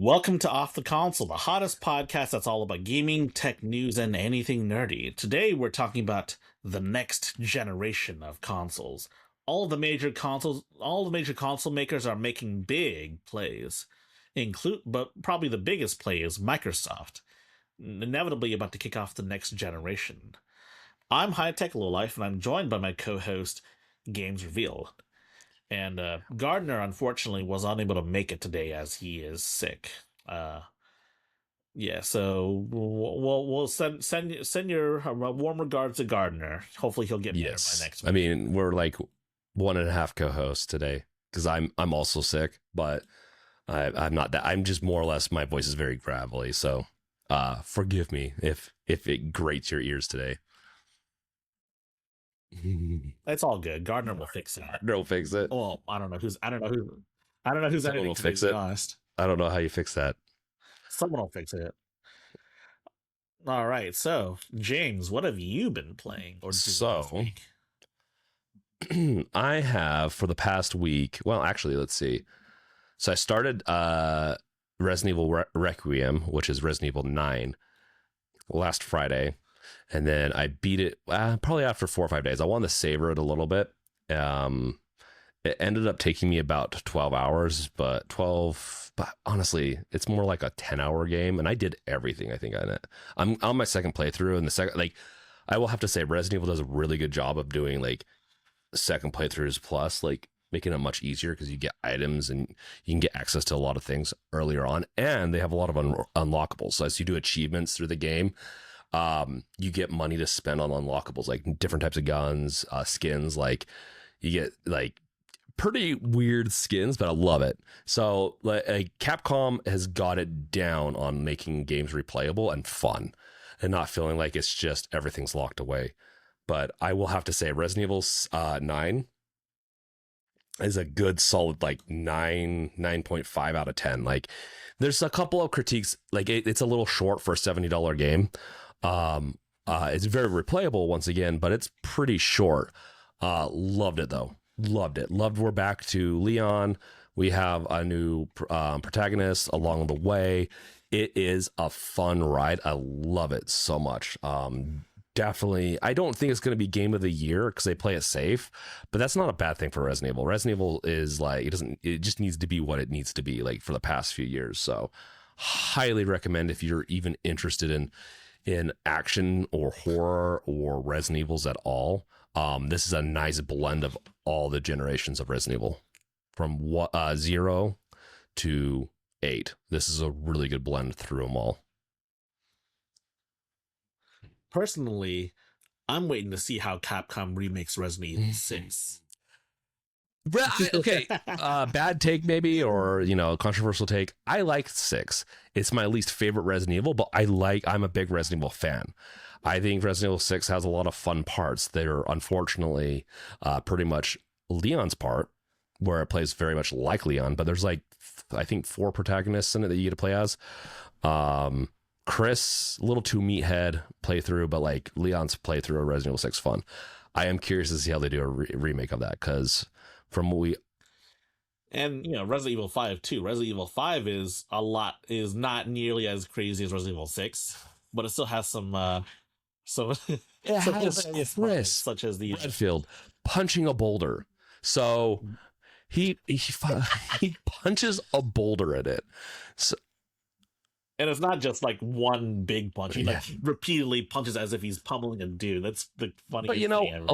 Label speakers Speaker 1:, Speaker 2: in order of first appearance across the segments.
Speaker 1: Welcome to Off the Console, the hottest podcast that's all about gaming, tech news, and anything nerdy. Today we're talking about the next generation of consoles. All the major console makers are making big plays. But probably the biggest play is Microsoft, inevitably about to kick off the next generation. I'm High Tech Lowlife, and I'm joined by my co-host, Games Revealed. And Gardner, unfortunately, was unable to make it today as he is sick. Yeah, so we'll send your warm regards to Gardner. Hopefully, he'll get better by next week.
Speaker 2: I mean, we're like 1.5 co-hosts today because I'm also sick, but I'm not that. I'm just more or less, my voice is very gravelly, so forgive me if it grates your ears today.
Speaker 1: It's all good. Gardner will fix it.
Speaker 2: Gardner will fix it.
Speaker 1: Well, I don't know who's
Speaker 2: Someone will fix it.
Speaker 1: Honest.
Speaker 2: I don't know how you fix that.
Speaker 1: Someone will fix it. All right. So, James, what have you been playing or doing this week?
Speaker 2: I have for the past week. Well, actually, let's see. So I started Resident Evil Requiem, which is Resident Evil 9, last Friday. And then I beat it probably after 4 or 5 days. I wanted to savor it a little bit. It ended up taking me about 12 hours, but honestly, it's more like a 10-hour game. And I did everything, I think, on it. I'm on my second playthrough, and I will have to say Resident Evil does a really good job of doing like second playthroughs plus, like making it much easier because you get items and you can get access to a lot of things earlier on. And they have a lot of unlockables. So as you do achievements through the game, you get money to spend on unlockables, like different types of guns, skins. Like you get like pretty weird skins, but I love it. So like Capcom has got it down on making games replayable and fun and not feeling like it's just everything's locked away. But I will have to say Resident Evil 9 is a good solid like 9.5 out of 10. Like there's a couple of critiques, like it's a little short for a $70 game. It's very replayable once again, but it's pretty short. Loved it though. Loved it. We're back to Leon. We have a new protagonist along the way. It is a fun ride. I love it so much. Definitely. I don't think it's going to be game of the year because they play it safe, but that's not a bad thing for Resident Evil. Resident Evil is like, it just needs to be what it needs to be like for the past few years. So highly recommend if you're even interested in action or horror or Resident Evils at all. This is a nice blend of all the generations of Resident Evil from 0 to 8. This is a really good blend through them all.
Speaker 1: Personally, I'm waiting to see how Capcom remakes Resident Evil 6.
Speaker 2: Okay, bad take maybe, or controversial take. I like 6. It's my least favorite Resident Evil, but I'm a big Resident Evil fan. I think Resident Evil 6 has a lot of fun parts. They're unfortunately pretty much Leon's part, where it plays very much like Leon, but there's like I think 4 protagonists in it that you get to play as. Chris, a little too meathead playthrough, but like Leon's playthrough of Resident Evil 6 fun. I am curious to see how they do a remake of that, because from what
Speaker 1: Resident Evil 5 too. Resident Evil 5 is not nearly as crazy as Resident Evil 6, but it still has some
Speaker 2: it has Chris,
Speaker 1: such as the
Speaker 2: Redfield punching a boulder. So he punches a boulder at it. So,
Speaker 1: and it's not just like one big punch. He like repeatedly punches as if he's pummeling a dude. That's the funniest thing ever.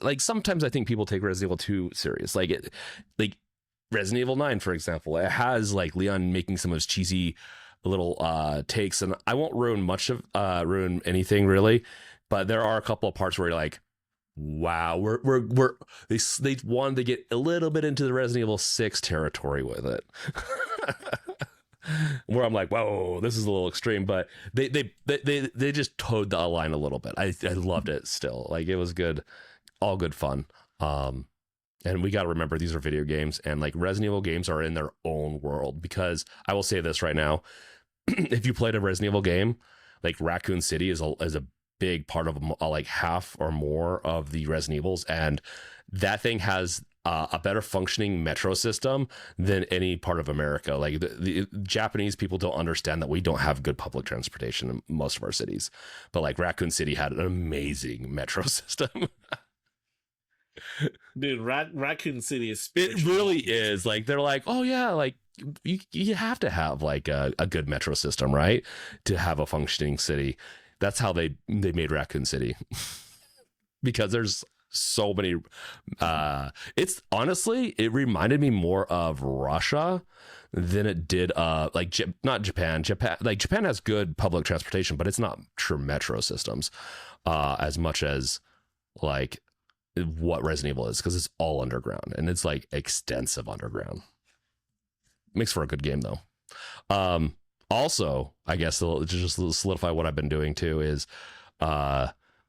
Speaker 2: Like sometimes I think people take Resident Evil 2 serious. Like Resident Evil 9, for example, it has like Leon making some of his cheesy little takes, and I won't ruin anything really, but there are a couple of parts where you're like, wow, they wanted to get a little bit into the Resident Evil 6 territory with it. Where I'm like, whoa, this is a little extreme, but they just towed the line a little bit. I loved it still. Like it was good, all good fun. And we got to remember these are video games, and like Resident Evil games are in their own world, because I will say this right now. If you played a Resident Evil game, like Raccoon City is a big part of like half or more of the Resident Evils, and that thing has a better functioning metro system than any part of America. Like the Japanese people don't understand that we don't have good public transportation in most of our cities, but like Raccoon City had an amazing metro system.
Speaker 1: Dude, Raccoon City is
Speaker 2: It really is. Like they're like, oh yeah, like you have to have like a good metro system, right, to have a functioning city. That's how they made Raccoon City. Because there's so many it's honestly, it reminded me more of Russia than it did like not Japan. Like Japan has good public transportation, but it's not true metro systems as much as like what Resident Evil is, because it's all underground and it's like extensive underground. Makes for a good game though. Also, I guess to just solidify what I've been doing too is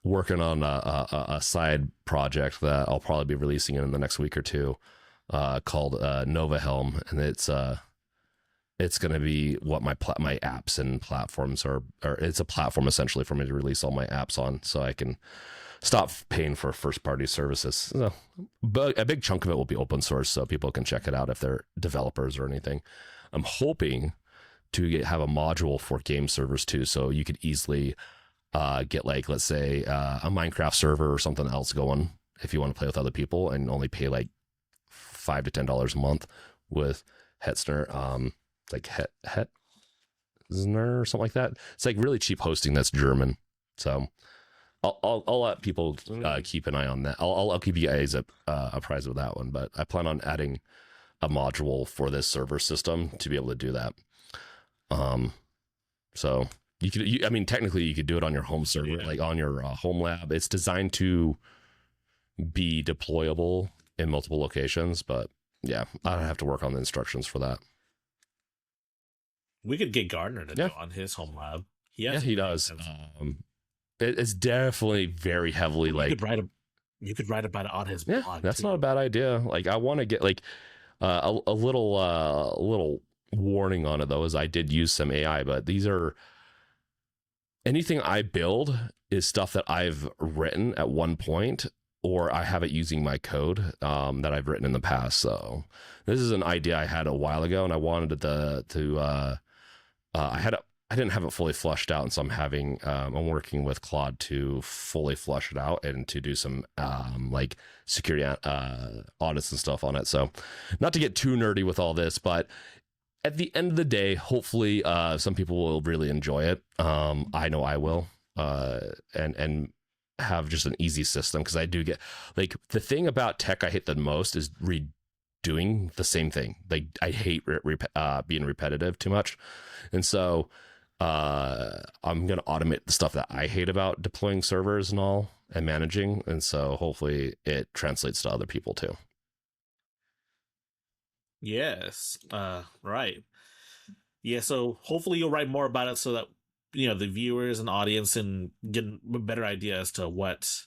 Speaker 2: working on a side project that I'll probably be releasing in the next week or two, called NovaHelm, and it's going to be what my apps and platforms are. Or it's a platform essentially for me to release all my apps on, so I can stop paying for first party services. So, but a big chunk of it will be open source, so people can check it out if they're developers or anything. I'm hoping to have a module for game servers too, so you could easily get like, let's say a Minecraft server or something else going if you want to play with other people and only pay like $5 to $10 a month with Hetzner, like Hetzner or something like that. It's like really cheap hosting that's German. So I'll let people keep an eye on that. I'll keep you guys apprised of that one, but I plan on adding a module for this server system to be able to do that. So you could, I mean, technically you could do it on your home server, like on your home lab. It's designed to be deployable in multiple locations, but yeah, I have to work on the instructions for that.
Speaker 1: We could get Gardner to do on his home lab.
Speaker 2: He does. It's definitely very heavily like
Speaker 1: you could write about it on his blog.
Speaker 2: That's not a bad idea. Like I want to get like a little warning on it though, is I did use some AI, but these are anything I build is stuff that I've written at one point, or I have it using my code that I've written in the past. So this is an idea I had a while ago, and I wanted I didn't have it fully flushed out, and so I'm working with Claude to fully flush it out and to do some like security audits and stuff on it. So not to get too nerdy with all this, but at the end of the day, hopefully some people will really enjoy it. I know I will, and have just an easy system, because I do get like the thing about tech I hate the most is redoing the same thing. Like I hate being repetitive too much, and so I'm gonna automate the stuff that I hate about deploying servers and all and managing, and so hopefully it translates to other people too.
Speaker 1: Yes. Right. Yeah, so hopefully you'll write more about it so that the viewers and audience can get a better idea as to what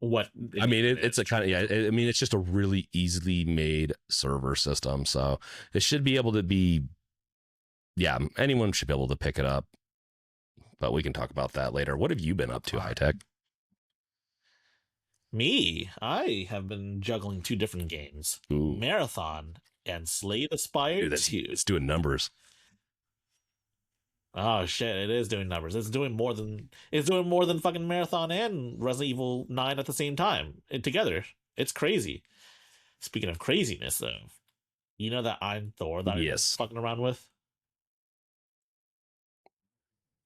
Speaker 2: I mean, it's a kind of I mean, it's just a really easily made server system, so it should be able to be anyone should be able to pick it up. But we can talk about that later. What have you been up to, High Tech?
Speaker 1: Me, I have been juggling two different games.
Speaker 2: Ooh.
Speaker 1: Marathon and Slay the Spire 2.
Speaker 2: It's doing numbers.
Speaker 1: Oh shit, it is doing numbers. It's doing more than fucking Marathon and Resident Evil 9 at the same time together. It's crazy. Speaking of craziness though, you know that I'm Thor that I'm fucking around with?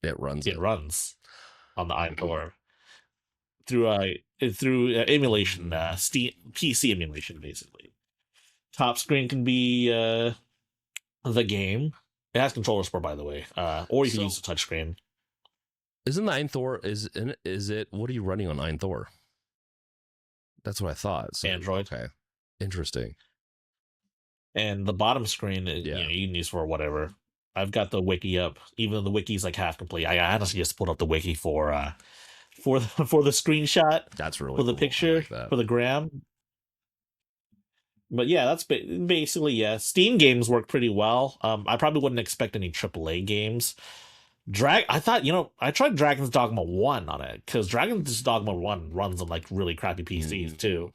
Speaker 2: It runs
Speaker 1: on the I'm Thor through emulation, Steam PC emulation basically. Top screen can be the game. It has controller support, by the way, or you can use the touchscreen.
Speaker 2: Isn't the Einthor is it? What are you running on Einthor? That's what I thought. So,
Speaker 1: Android.
Speaker 2: Okay, interesting.
Speaker 1: And the bottom screen, you can use for whatever. I've got the wiki up, even though the wiki's like half complete. I honestly just pulled up the wiki for the screenshot.
Speaker 2: That's really
Speaker 1: for the
Speaker 2: cool.
Speaker 1: picture for the gram. But yeah, that's basically Steam games work pretty well. I probably wouldn't expect any AAA games. I tried Dragon's Dogma 1 on it, because Dragon's Dogma 1 runs on like really crappy PCs too.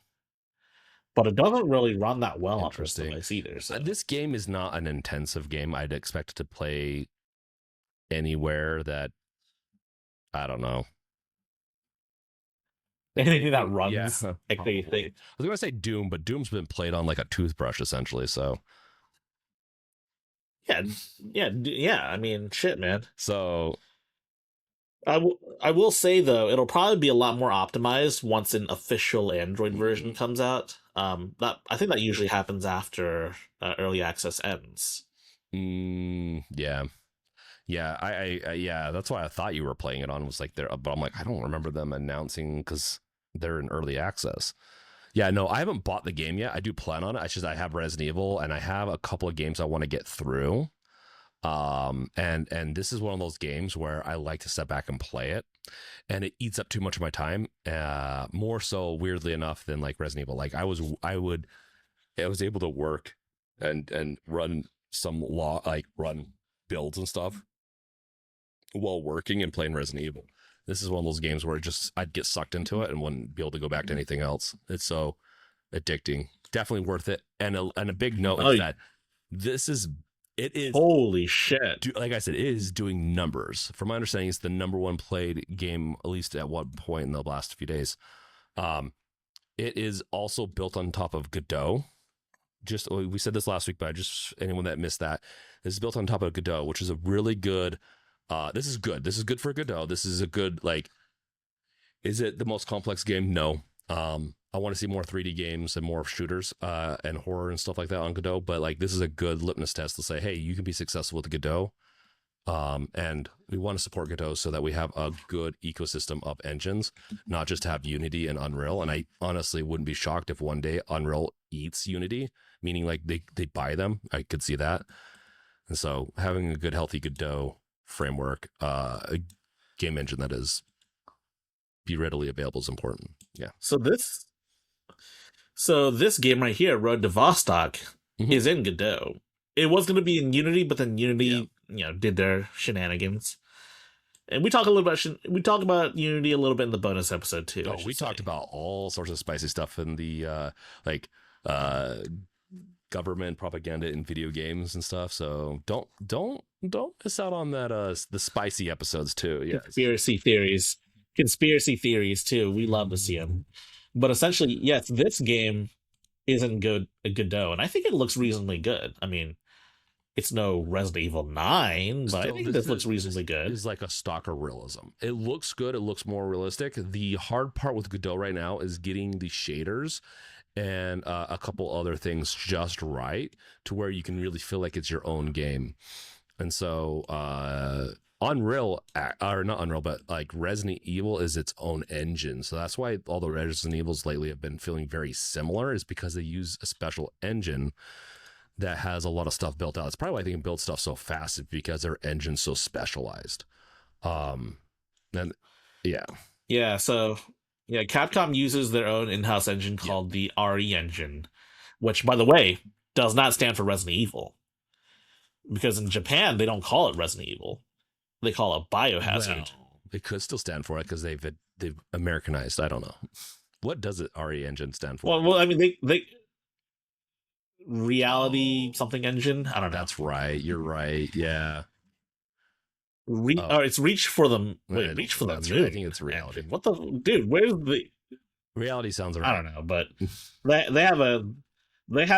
Speaker 1: but it doesn't really run that well on this
Speaker 2: Interesting.
Speaker 1: device either. So
Speaker 2: This game is not an intensive game. I'd expect it to play anywhere that, I don't know.
Speaker 1: anything that runs,
Speaker 2: Yeah,
Speaker 1: like they think.
Speaker 2: I was gonna say Doom, but Doom's been played on like a toothbrush essentially. So
Speaker 1: Yeah. I mean, shit, man.
Speaker 2: so
Speaker 1: I will say though, it'll probably be a lot more optimized once an official Android version comes out. That I think that usually happens after early access ends.
Speaker 2: yeah. Yeah, yeah, that's why I thought you were playing it on was like there, but I'm like, I don't remember them announcing because they're in early access. Yeah, no, I haven't bought the game yet. I do plan on it. I have Resident Evil and I have a couple of games I want to get through. And this is one of those games where I like to step back and play it, and it eats up too much of my time. More so, weirdly enough, than like Resident Evil. Like I was able to work and run some run builds and stuff while working and playing Resident Evil. This is one of those games where I'd get sucked into it and wouldn't be able to go back to anything else. It's so addicting. Definitely worth it. And a big note is that it is
Speaker 1: holy shit.
Speaker 2: Like I said, it is doing numbers. From my understanding, it's the number one played game, at least at one point in the last few days. It is also built on top of Godot. We said this last week, but anyone that missed that, this is built on top of Godot, which is a really good. This is good. This is good for Godot. This is a good, like, is it the most complex game? No. I want to see more 3D games and more shooters and horror and stuff like that on Godot. But like, this is a good litmus test to say, hey, you can be successful with Godot. And we want to support Godot so that we have a good ecosystem of engines, not just have Unity and Unreal. And I honestly wouldn't be shocked if one day Unreal eats Unity, meaning like they buy them. I could see that. And so having a good, healthy Godot framework, a game engine that is be readily available is important. Yeah.
Speaker 1: So this game right here, Road to Vostok, is in Godot. It was going to be in Unity, but then Unity, did their shenanigans. And we talk about Unity a little bit in the bonus episode too.
Speaker 2: Oh, we talked about all sorts of spicy stuff in the government propaganda in video games and stuff. So don't miss out on that. The spicy episodes too. Yeah,
Speaker 1: conspiracy theories too. We love to see them. But essentially, yes, this game isn't Godot, and I think it looks reasonably good. I mean, it's no Resident Evil 9, but I think this looks reasonably good.
Speaker 2: It's like a stalker realism. It looks good. It looks more realistic. The hard part with Godot right now is getting the shaders and a couple other things just right to where you can really feel like it's your own game. And so Unreal, or not Unreal, but like Resident Evil is its own engine. So that's why all the Resident Evils lately have been feeling very similar, is because they use a special engine that has a lot of stuff built out. It's probably why they can build stuff so fast, because their engine's so specialized. So
Speaker 1: Capcom uses their own in-house engine called the RE engine, which, by the way, does not stand for Resident Evil, because in Japan they don't call it Resident Evil. They call it Biohazard.
Speaker 2: Well, it could still stand for it because they've Americanized. I don't know. What does it RE engine stand for?
Speaker 1: Well, I mean, they reality something engine. I don't know.
Speaker 2: That's right. You're right. Yeah.
Speaker 1: It's reach for them. Wait, reach for them.
Speaker 2: Right. I think it's reality.
Speaker 1: What the dude? Where's the
Speaker 2: reality? Sounds right.
Speaker 1: I don't know, but they have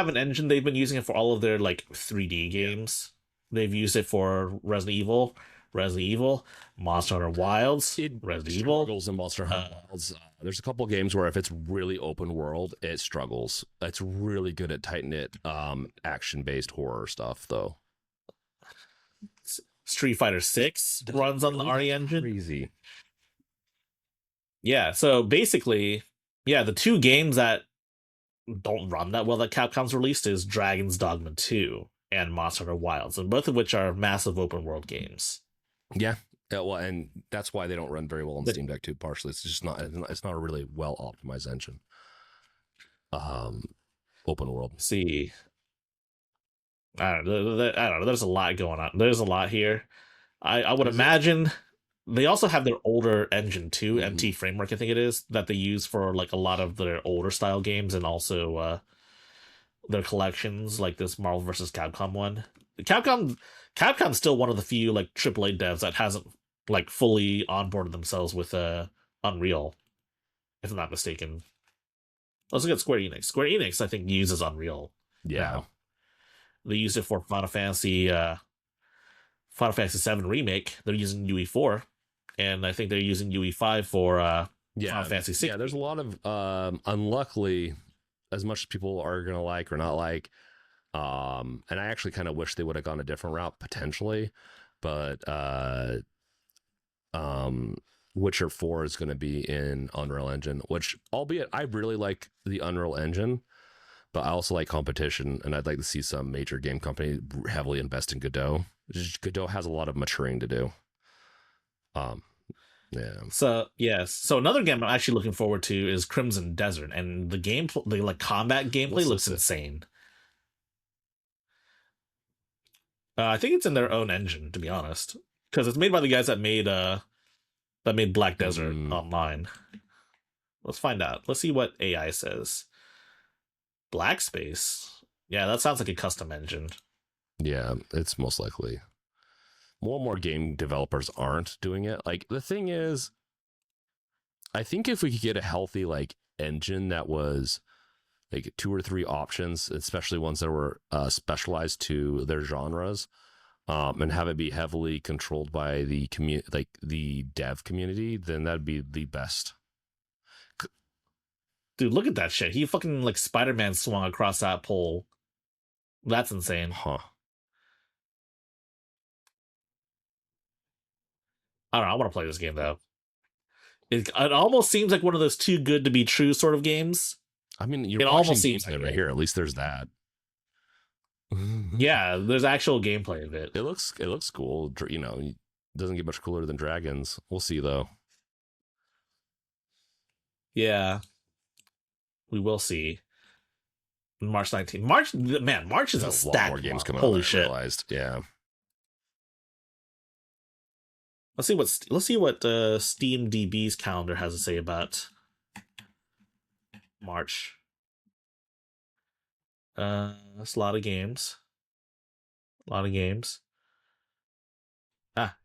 Speaker 1: an engine. They've been using it for all of their like 3D games. They've used it for Resident Evil, Monster Hunter Wilds, Resident Evil.
Speaker 2: Struggles in Monster Hunter Wilds. There's a couple games where if it's really open world, it struggles. It's really good at tight knit, action-based horror stuff, though.
Speaker 1: Street Fighter 6 runs on the RE engine.
Speaker 2: Crazy.
Speaker 1: Yeah, so basically, the two games that don't run that well that Capcom's released is Dragon's Dogma 2 and Monster Hunter Wilds, and both of which are massive open world games.
Speaker 2: Yeah, well, and that's why they don't run very well on Steam Deck too. Partially, it's just not a really well optimized engine. Open world.
Speaker 1: See, I don't know. There's a lot going on. There's a lot here. I would imagine They also have their older engine too,
Speaker 2: Mhm.
Speaker 1: MT Framework, I think it is, that they use for like a lot of their older style games, and also their collections, like this Marvel vs. Capcom one. Capcom's still one of the few like AAA devs that hasn't like fully onboarded themselves with Unreal, if I'm not mistaken. Let's look at Square Enix. Square Enix, I think, uses Unreal
Speaker 2: Yeah.
Speaker 1: now. They used it for Final Fantasy VII Remake. They're using UE4, and I think they're using UE5 for Final Fantasy 6.
Speaker 2: Yeah, there's a lot of unluckily, as much as people are gonna like or not like, and I actually kind of wish they would have gone a different route potentially, but Witcher 4 is going to be in Unreal Engine, which, albeit I really like the Unreal Engine, but I also like competition, and I'd like to see some major game company heavily invest in Godot. Godot has a lot of maturing to do. Yeah.
Speaker 1: So yes, so another game I'm actually looking forward to is Crimson Desert, and the like combat gameplay looks insane. I think it's in their own engine, to be honest, because it's made by the guys that made Black Desert Online. Let's find out. Let's see what AI says. Black Space. Yeah, that sounds like a custom engine.
Speaker 2: Yeah, it's most likely. More and more game developers aren't doing it. Like, the thing is, I think if we could get a healthy like engine that was like 2 or 3 options, especially ones that were specialized to their genres, and have it be heavily controlled by the community, like the dev community, then that'd be the best.
Speaker 1: Dude, look at that shit. He fucking like Spider-Man swung across that pole. That's insane.
Speaker 2: Huh.
Speaker 1: I don't know. I want to play this game though. It almost seems like one of those too good to be true sort of games.
Speaker 2: I mean, you're
Speaker 1: it
Speaker 2: watching
Speaker 1: almost seems
Speaker 2: gameplay
Speaker 1: like
Speaker 2: right here. At least there's that.
Speaker 1: Yeah, there's actual gameplay of it.
Speaker 2: It looks cool. You know, it doesn't get much cooler than Dragons. We'll see though.
Speaker 1: Yeah, we will see. March 19th. March is a
Speaker 2: lot
Speaker 1: stack
Speaker 2: more games coming
Speaker 1: Holy
Speaker 2: out.
Speaker 1: shit!
Speaker 2: Realized. Yeah.
Speaker 1: Let's see what Steam DB's calendar has to say about March. That's a lot of games. Ah,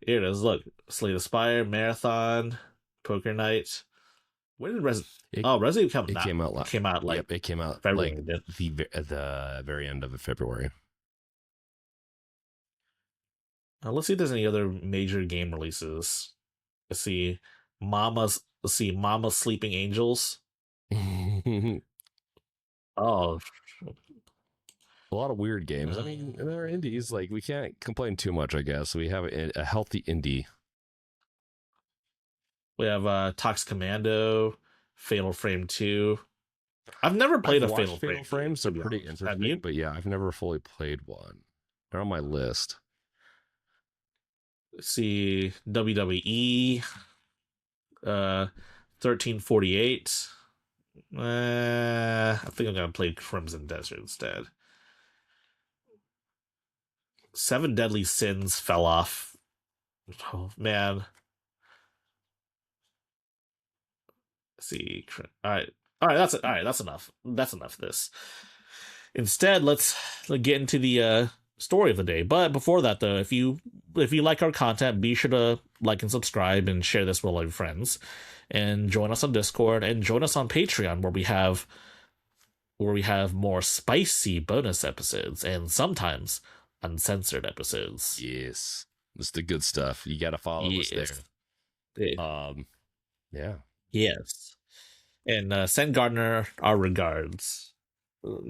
Speaker 1: here it is. Look, Slay the Spire, Marathon, Poker Night. When did Resident come?
Speaker 2: It came out.
Speaker 1: Came out like
Speaker 2: it came out
Speaker 1: February.
Speaker 2: like the very end of February.
Speaker 1: Let's see if there's any other major game releases. Let's see, Mama's Sleeping Angels. Oh,
Speaker 2: a lot of weird games. I mean, they're indies. Like, we can't complain too much, I guess. We have a healthy indie.
Speaker 1: We have Tox Commando, Fatal Frame 2. I've never played a Fatal Frame.
Speaker 2: Frames are pretty interesting, but yeah, I've never fully played one. They're on my list.
Speaker 1: Let's see, WWE, 1348. I think I'm gonna play Crimson Desert instead. 7 Deadly Sins fell off. Oh man. Let's see. All right. That's it. All right. That's enough. That's enough of this. Instead, let's get into the story of the day. But before that, though, if you like our content, be sure to like and subscribe and share this with all your friends, and join us on Discord and join us on Patreon, where we have more spicy bonus episodes and sometimes uncensored episodes.
Speaker 2: Yes, it's the good stuff. You got to follow us there. Yeah.
Speaker 1: Yes. And send Gardner our regards.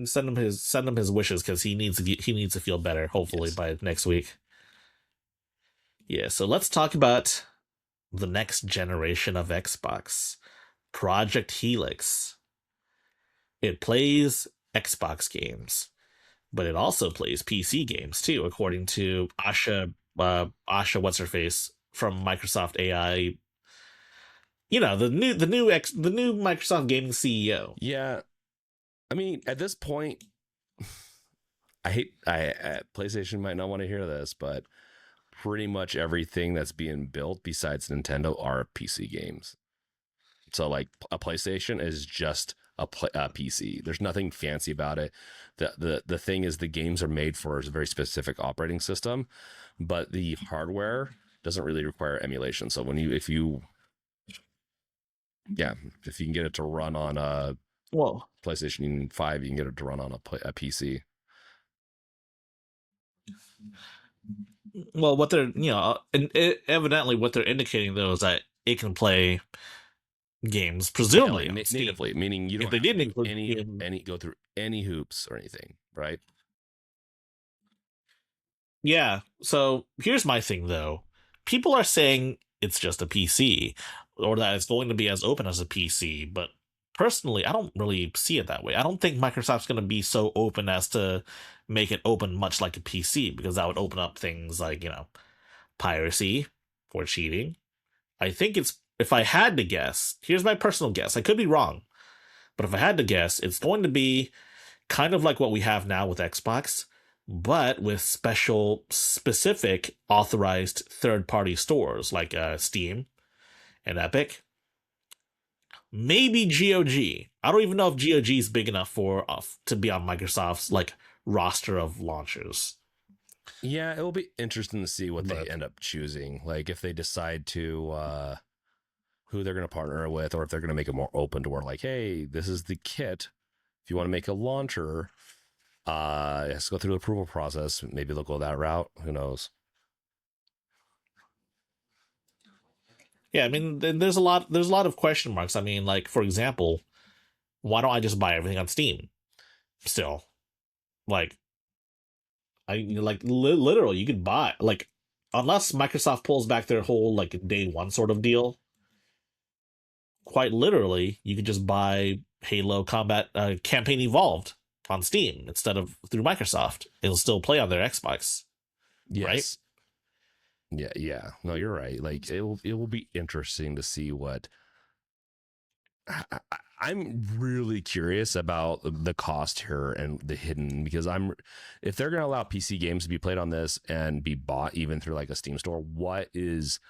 Speaker 1: Send him his wishes, because he needs to feel better, hopefully, by next week. Yeah, so let's talk about the next generation of Xbox, Project Helix. It plays Xbox games, but it also plays PC games too, according to Asha what's her face from Microsoft AI. You know, the new Microsoft gaming CEO.
Speaker 2: Yeah. I mean, at this point, PlayStation might not want to hear this, but pretty much everything that's being built besides Nintendo are PC games. So like a PlayStation is just a PC. There's nothing fancy about it. The thing is, the games are made for a very specific operating system, but the hardware doesn't really require emulation. So if you can get it to run on a PlayStation 5, you can get it to run on a PC.
Speaker 1: Well, what they're evidently what they're indicating though is that it can play games presumably
Speaker 2: natively, meaning you don't
Speaker 1: they didn't include
Speaker 2: any go through any hoops or anything, right?
Speaker 1: Yeah. So here's my thing though. People are saying it's just a PC or that it's going to be as open as a PC, but personally, I don't really see it that way. I don't think Microsoft's going to be so open as to make it open much like a PC, because that would open up things like, piracy or cheating. I think if I had to guess, here's my personal guess. I could be wrong, but if I had to guess, it's going to be kind of like what we have now with Xbox, but with specific authorized third-party stores like Steam and Epic. Maybe GOG. I don't even know if GOG is big enough to be on Microsoft's roster of launchers.
Speaker 2: Yeah, it will be interesting to see what they end up choosing. Like if they decide to who they're going to partner with, or if they're going to make it more open to where like, hey, this is the kit. If you want to make a launcher, it has to go through the approval process. Maybe they'll go that route. Who knows?
Speaker 1: Yeah, I mean, there's a lot of question marks. I mean, like, for example, why don't I just buy everything on Steam? Still, like, literally, you could buy unless Microsoft pulls back their whole day one sort of deal. Quite literally, you could just buy Halo Combat Campaign Evolved on Steam instead of through Microsoft. It'll still play on their Xbox,
Speaker 2: yes. Right? Yeah. No, you're right. Like it will be interesting to see what. I'm really curious about the cost here and the hidden, because if they're going to allow PC games to be played on this and be bought even through like a Steam store, what is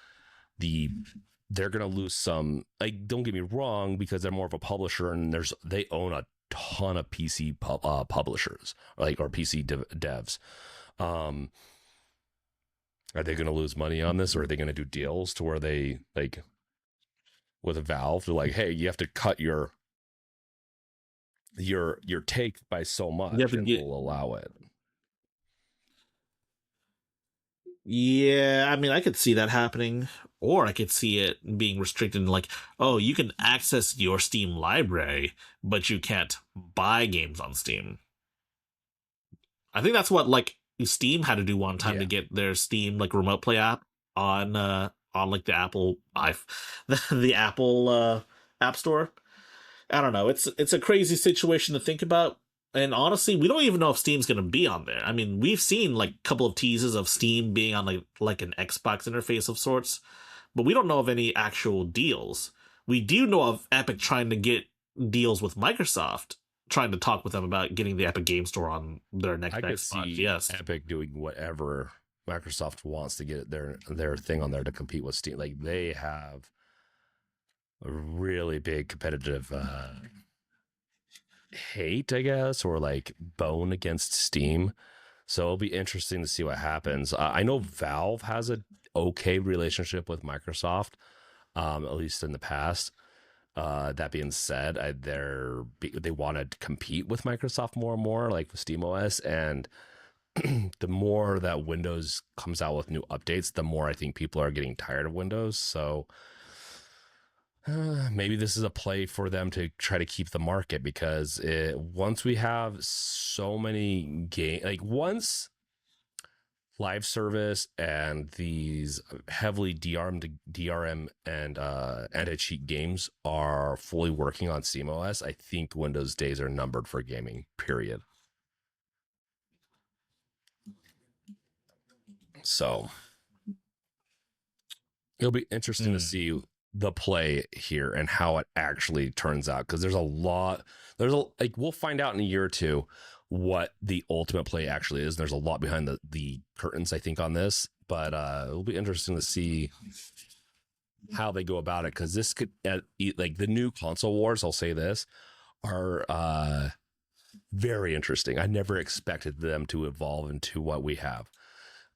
Speaker 2: they're going to lose some, like, don't get me wrong, because they're more of a publisher and they own a ton of PC publishers, or PC devs. Are they going to lose money on this, or are they going to do deals to where they like with a Valve, they're like, hey, you have to cut your take by so much and we'll allow it.
Speaker 1: Yeah, I mean, I could see that happening, or I could see it being restricted, like, oh, you can access your Steam library, but you can't buy games on Steam. I think that's what Steam had to do one time to get their Steam remote play app on the Apple the Apple App Store. I don't know. It's a crazy situation to think about. And honestly, we don't even know if Steam's going to be on there. I mean, we've seen a couple of teases of Steam being on like an Xbox interface of sorts, but we don't know of any actual deals. We do know of Epic trying to get deals with Microsoft, trying to talk with them about getting the Epic Game Store on their next Xbox. I could see
Speaker 2: Epic doing whatever Microsoft wants to get their thing on there to compete with Steam. Like they have a really big competitive hate, I guess, or bone against Steam. So it'll be interesting to see what happens. I know Valve has a okay relationship with Microsoft, at least in the past. That being said, they want to compete with Microsoft more and more, like with SteamOS, and the more that Windows comes out with new updates, the more I think people are getting tired of Windows. So maybe this is a play for them to try to keep the market, because once we have so many games, once live service and these heavily DRM and anti-cheat games are fully working on SteamOS, I think Windows days are numbered for gaming, period. So it'll be interesting to see the play here and how it actually turns out, because we'll find out in a year or two what the ultimate play actually is. There's a lot behind the curtains, I think, on this, but it'll be interesting to see how they go about it, because this could like the new console wars, I'll say this, are very interesting. I never expected them to evolve into what we have.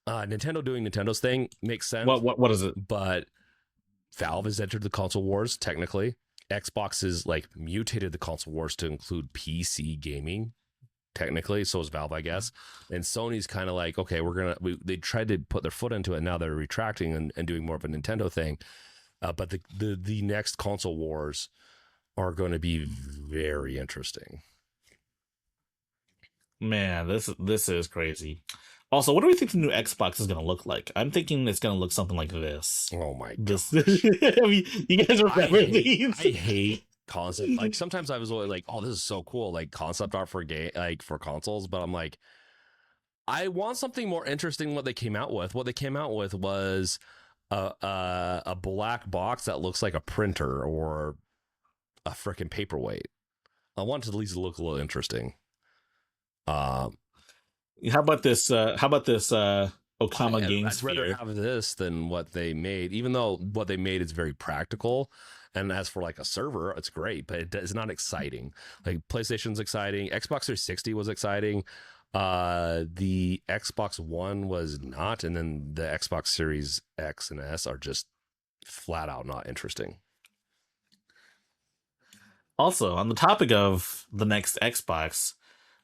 Speaker 2: Nintendo doing Nintendo's thing makes sense.
Speaker 1: What is it?
Speaker 2: But Valve has entered the console wars technically. Xbox has like mutated the console wars to include PC gaming technically, so is Valve, I guess. And Sony's kind of like, okay, they tried to put their foot into it, now they're retracting and doing more of a Nintendo thing. But the next console wars are going to be very interesting.
Speaker 1: Man, this is crazy. Also, what do we think the new Xbox is going to look like? I'm thinking it's going to look something like this.
Speaker 2: Oh my
Speaker 1: god! I mean, you guys remember these?
Speaker 2: I hate concept. Like sometimes I was always like, "Oh, this is so cool!" Like concept art for for consoles. But I'm like, I want something more interesting than what they came out with. What they came out with was a black box that looks like a printer or a freaking paperweight. I want it to at least look a little interesting.
Speaker 1: How about this Okama Games?
Speaker 2: I'd rather have this than what they made, even though what they made is very practical. And as for like a server, it's great, but it's not exciting. Like PlayStation's exciting, Xbox 360 was exciting. The Xbox One was not, and then the Xbox Series X and S are just flat out not interesting.
Speaker 1: Also, on the topic of the next Xbox,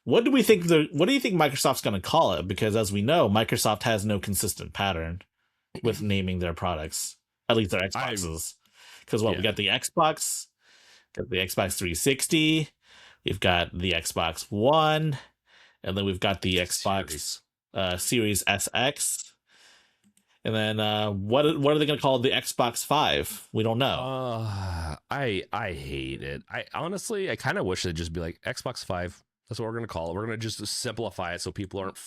Speaker 1: what do you think Microsoft's going to call it? Because as we know, Microsoft has no consistent pattern with naming their products, at least their Xboxes. Because we got the Xbox, got the Xbox 360, we've got the Xbox One, and then we've got the Xbox Series SX. And then what are they going to call the Xbox 5? We don't know.
Speaker 2: I hate it. I honestly kind of wish they'd just be like Xbox 5. That's what we're going to call it. We're going to just simplify it so people aren't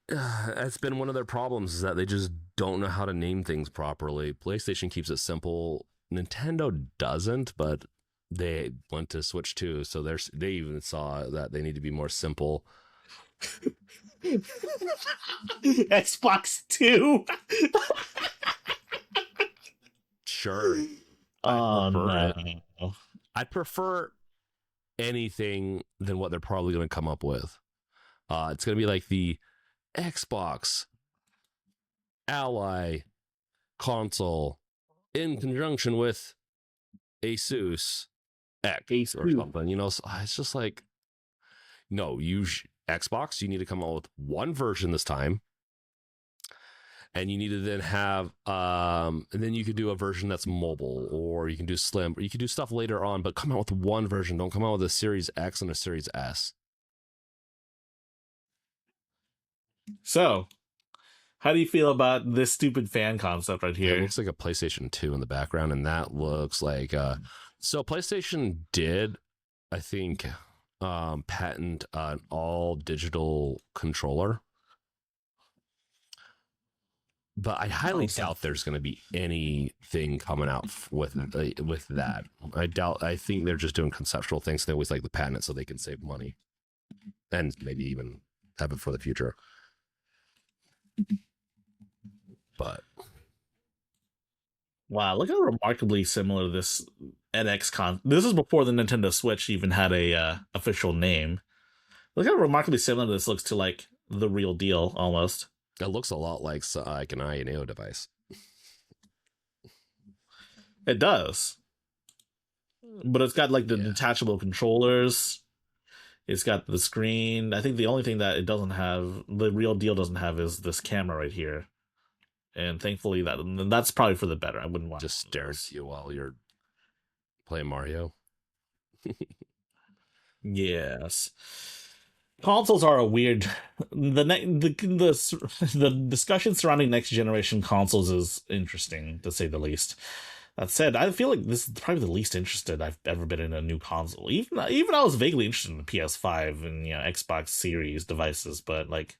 Speaker 2: that's been one of their problems, is that they just don't know how to name things properly. PlayStation keeps it simple. Nintendo doesn't, but they went to Switch 2, so they even saw that they need to be more simple.
Speaker 1: Xbox 2.
Speaker 2: Sure. I'd prefer anything than what they're probably going to come up with. It's going to be like the Xbox Ally console in conjunction with Asus X or something. You know, it's just like, no, Xbox, you need to come out with one version this time. And you need to then have, and then you could do a version that's mobile, or you can do slim, or you can do stuff later on, but come out with one version. Don't come out with a Series X and a Series S.
Speaker 1: So, how do you feel about this stupid fan concept right here?
Speaker 2: It looks like a PlayStation 2 in the background, and that looks like, so PlayStation did, I think, patent an all digital controller. But I highly doubt there's going to be anything coming out with that. I think they're just doing conceptual things. They always like to patent it so they can save money and maybe even have it for the future. But
Speaker 1: wow, look how remarkably similar this NX This is before the Nintendo Switch even had a official name. Look how remarkably similar this looks to like the real deal almost.
Speaker 2: It looks a lot like an INO device.
Speaker 1: It does. But it's got like the detachable controllers. It's got the screen. I think the only thing that it doesn't have, the real deal doesn't have, is this camera right here. And thankfully that's probably for the better. I wouldn't want
Speaker 2: just stare at you while you're playing Mario.
Speaker 1: Yes. Consoles are a weird. The discussion surrounding next generation consoles is interesting, to say the least. That said, I feel like this is probably the least interested I've ever been in a new console. Even I was vaguely interested in the PS5 and Xbox Series devices, but like,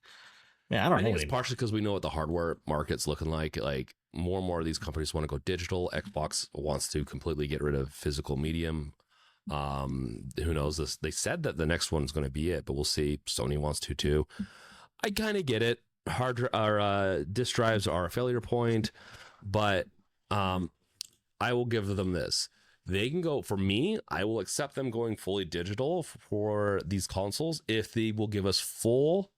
Speaker 1: man, I don't know.
Speaker 2: It's partially because we know what the hardware market's looking like. Like more and more of these companies want to go digital. Xbox wants to completely get rid of physical medium. Who knows this? They said that the next one's going to be it, but we'll see. Sony wants to too. I kind of get it. disk drives are a failure point, but I will give them this. They can go, for me, I will accept them going fully digital for these consoles if they will give us full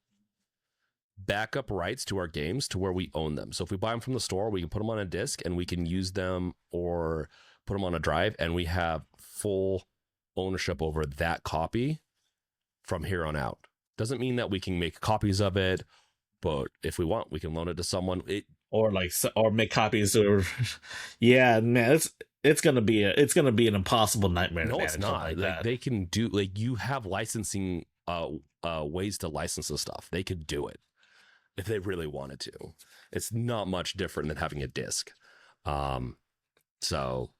Speaker 2: backup rights to our games to where we own them. So if we buy them from the store, we can put them on a disc and we can use them or put them on a drive, and we have full ownership over that copy from here on out. Doesn't mean that we can make copies of it, but if we want, we can loan it to someone.
Speaker 1: Or make copies, or yeah, man, it's gonna be an impossible nightmare.
Speaker 2: No,
Speaker 1: to
Speaker 2: it's not.
Speaker 1: like
Speaker 2: Like
Speaker 1: that.
Speaker 2: they can do, like, you have licensing ways to license this stuff. They could do it if they really wanted to. It's not much different than having a disc. So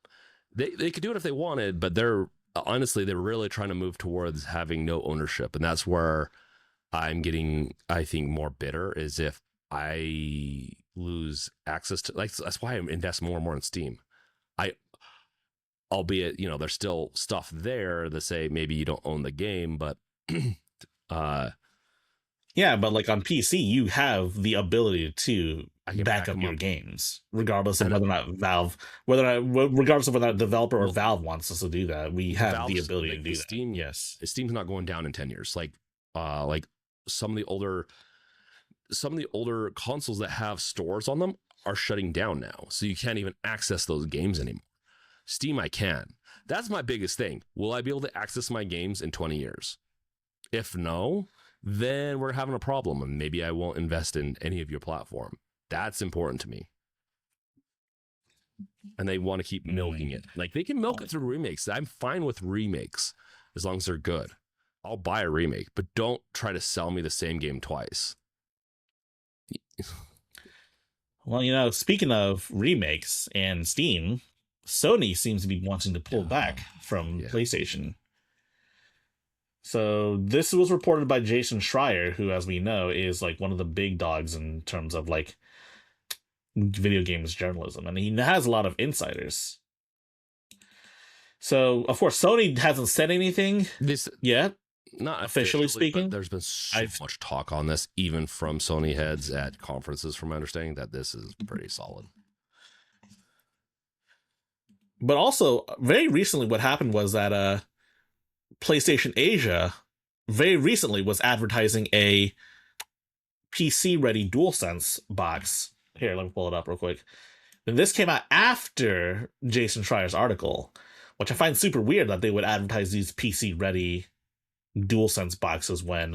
Speaker 2: they could do it if they wanted, but they're really trying to move towards having no ownership, and that's where I'm getting, I think, more bitter, is if I lose access to, like, that's why I invest more and more in Steam. Albeit, there's still stuff there that say maybe you don't own the game, but
Speaker 1: yeah, but like on PC, you have the ability to back up your
Speaker 2: up.
Speaker 1: games, regardless of whether or not regardless of whether the developer or Valve wants us to do that. We have the ability to do that.
Speaker 2: Steam,
Speaker 1: yes,
Speaker 2: Steam's not going down in 10 years. Like some of the older consoles that have stores on them are shutting down now, so you can't even access those games anymore. Steam, I can. That's my biggest thing. Will I be able to access my games in 20 years? If no, then we're having a problem, and maybe I won't invest in any of your platform. That's important to me. And they want to keep milking it. Like, they can milk it through remakes. I'm fine with remakes as long as they're good. I'll buy a remake, but don't try to sell me the same game twice.
Speaker 1: Well, speaking of remakes and Steam, Sony seems to be wanting to pull back from PlayStation. So this was reported by Jason Schreier, who, as we know, is like one of the big dogs in terms of like video games journalism, and he has a lot of insiders. So, of course, Sony hasn't said anything yet,
Speaker 2: not
Speaker 1: officially speaking.
Speaker 2: There's been so much talk on this, even from Sony heads at conferences, from my understanding, that this is pretty solid.
Speaker 1: But also, very recently, what happened was that PlayStation Asia very recently was advertising a PC-ready DualSense box. Here, let me pull it up real quick. And this came out after Jason Schreier's article, which I find super weird that they would advertise these PC-ready DualSense boxes when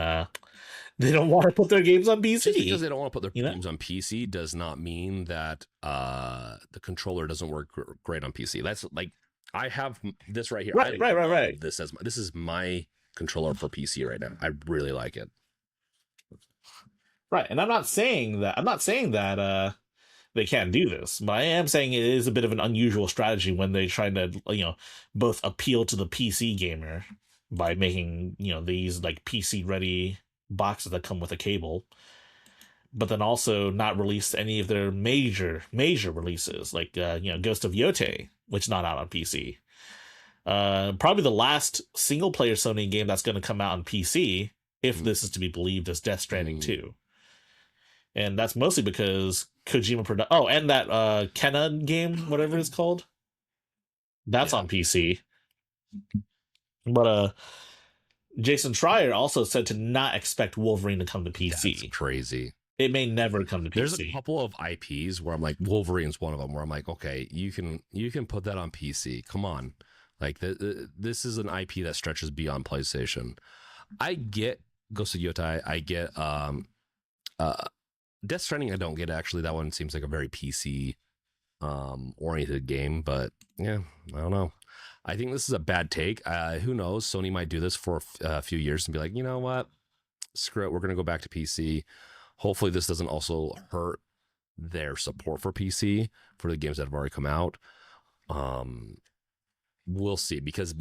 Speaker 1: they don't want to put their games on PC.
Speaker 2: Just because they don't want to put their games on PC does not mean that the controller doesn't work great on PC. That's like, I have this right here.
Speaker 1: Right.
Speaker 2: This is my controller for PC right now. I really like it.
Speaker 1: Right, and I'm not saying that they can't do this, but I am saying it is a bit of an unusual strategy when they try to both appeal to the PC gamer by making these like PC ready boxes that come with a cable, but then also not release any of their major releases like Ghost of Yotei, which is not out on PC. Probably the last single player Sony game that's going to come out on PC, if this is to be believed, is Death Stranding 2. And that's mostly because Kojima and that Kenna game, whatever it's called, that's on PC. But Jason Schreier also said to not expect Wolverine to come to PC.
Speaker 2: That's crazy.
Speaker 1: It may never come to PC.
Speaker 2: There's a couple of IPs where I'm like, Wolverine's one of them, where I'm like, okay, you can put that on PC. Come on. Like, this is an IP that stretches beyond PlayStation. I get Ghost of Yotei. I get Death Stranding. I don't get, actually. That one seems like a very PC oriented game, but yeah, I don't know. I think this is a bad take. Who knows? Sony might do this for a few years and be like, you know what? Screw it. We're going to go back to PC. Hopefully this doesn't also hurt their support for PC for the games that have already come out. We'll see, because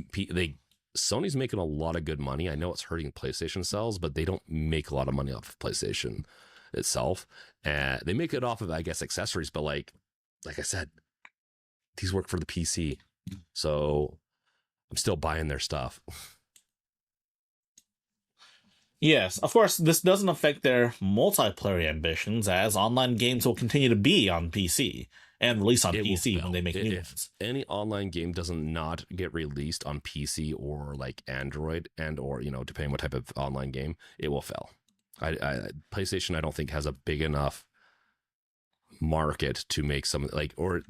Speaker 2: Sony's making a lot of good money. I know it's hurting PlayStation sales, but they don't make a lot of money off of PlayStation itself. And they make it off of, I guess, accessories, but like I said, these work for the PC. So I'm still buying their stuff.
Speaker 1: Yes, of course, this doesn't affect their multiplayer ambitions, as online games will continue to be on PC and release on
Speaker 2: It will
Speaker 1: PC when
Speaker 2: fail
Speaker 1: they make new
Speaker 2: if
Speaker 1: ones.
Speaker 2: any online game doesn't not get released on PC or like Android, and or depending what type of online game, it will fail. PlayStation I don't think has a big enough market to make some or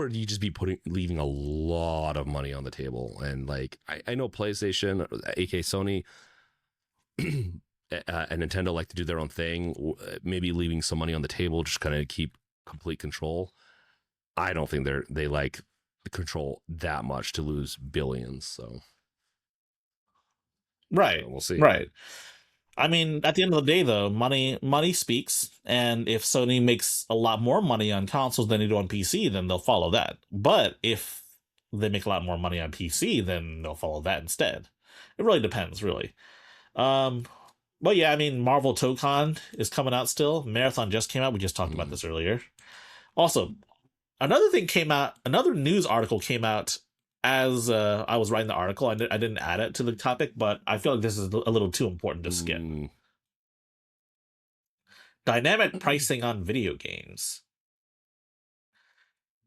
Speaker 2: you just be leaving a lot of money on the table. And like I know PlayStation, aka Sony, and Nintendo like to do their own thing, maybe leaving some money on the table, just kind of keep complete control. I don't think they like control that much to lose billions. So
Speaker 1: Right,
Speaker 2: we'll see.
Speaker 1: right. I mean, at the end of the day, though, money speaks, and if Sony makes a lot more money on consoles than they do on PC, then they'll follow that. But if they make a lot more money on PC, then they'll follow that instead. It really depends, really. Um, but yeah, I mean, Marvel Tokon is coming out still. Marathon just came out. We just talked about this earlier. Also, another thing came out. Another news article came out as I was writing the article. I didn't add it to the topic, but I feel like this is a little too important to skip. Dynamic pricing on video games.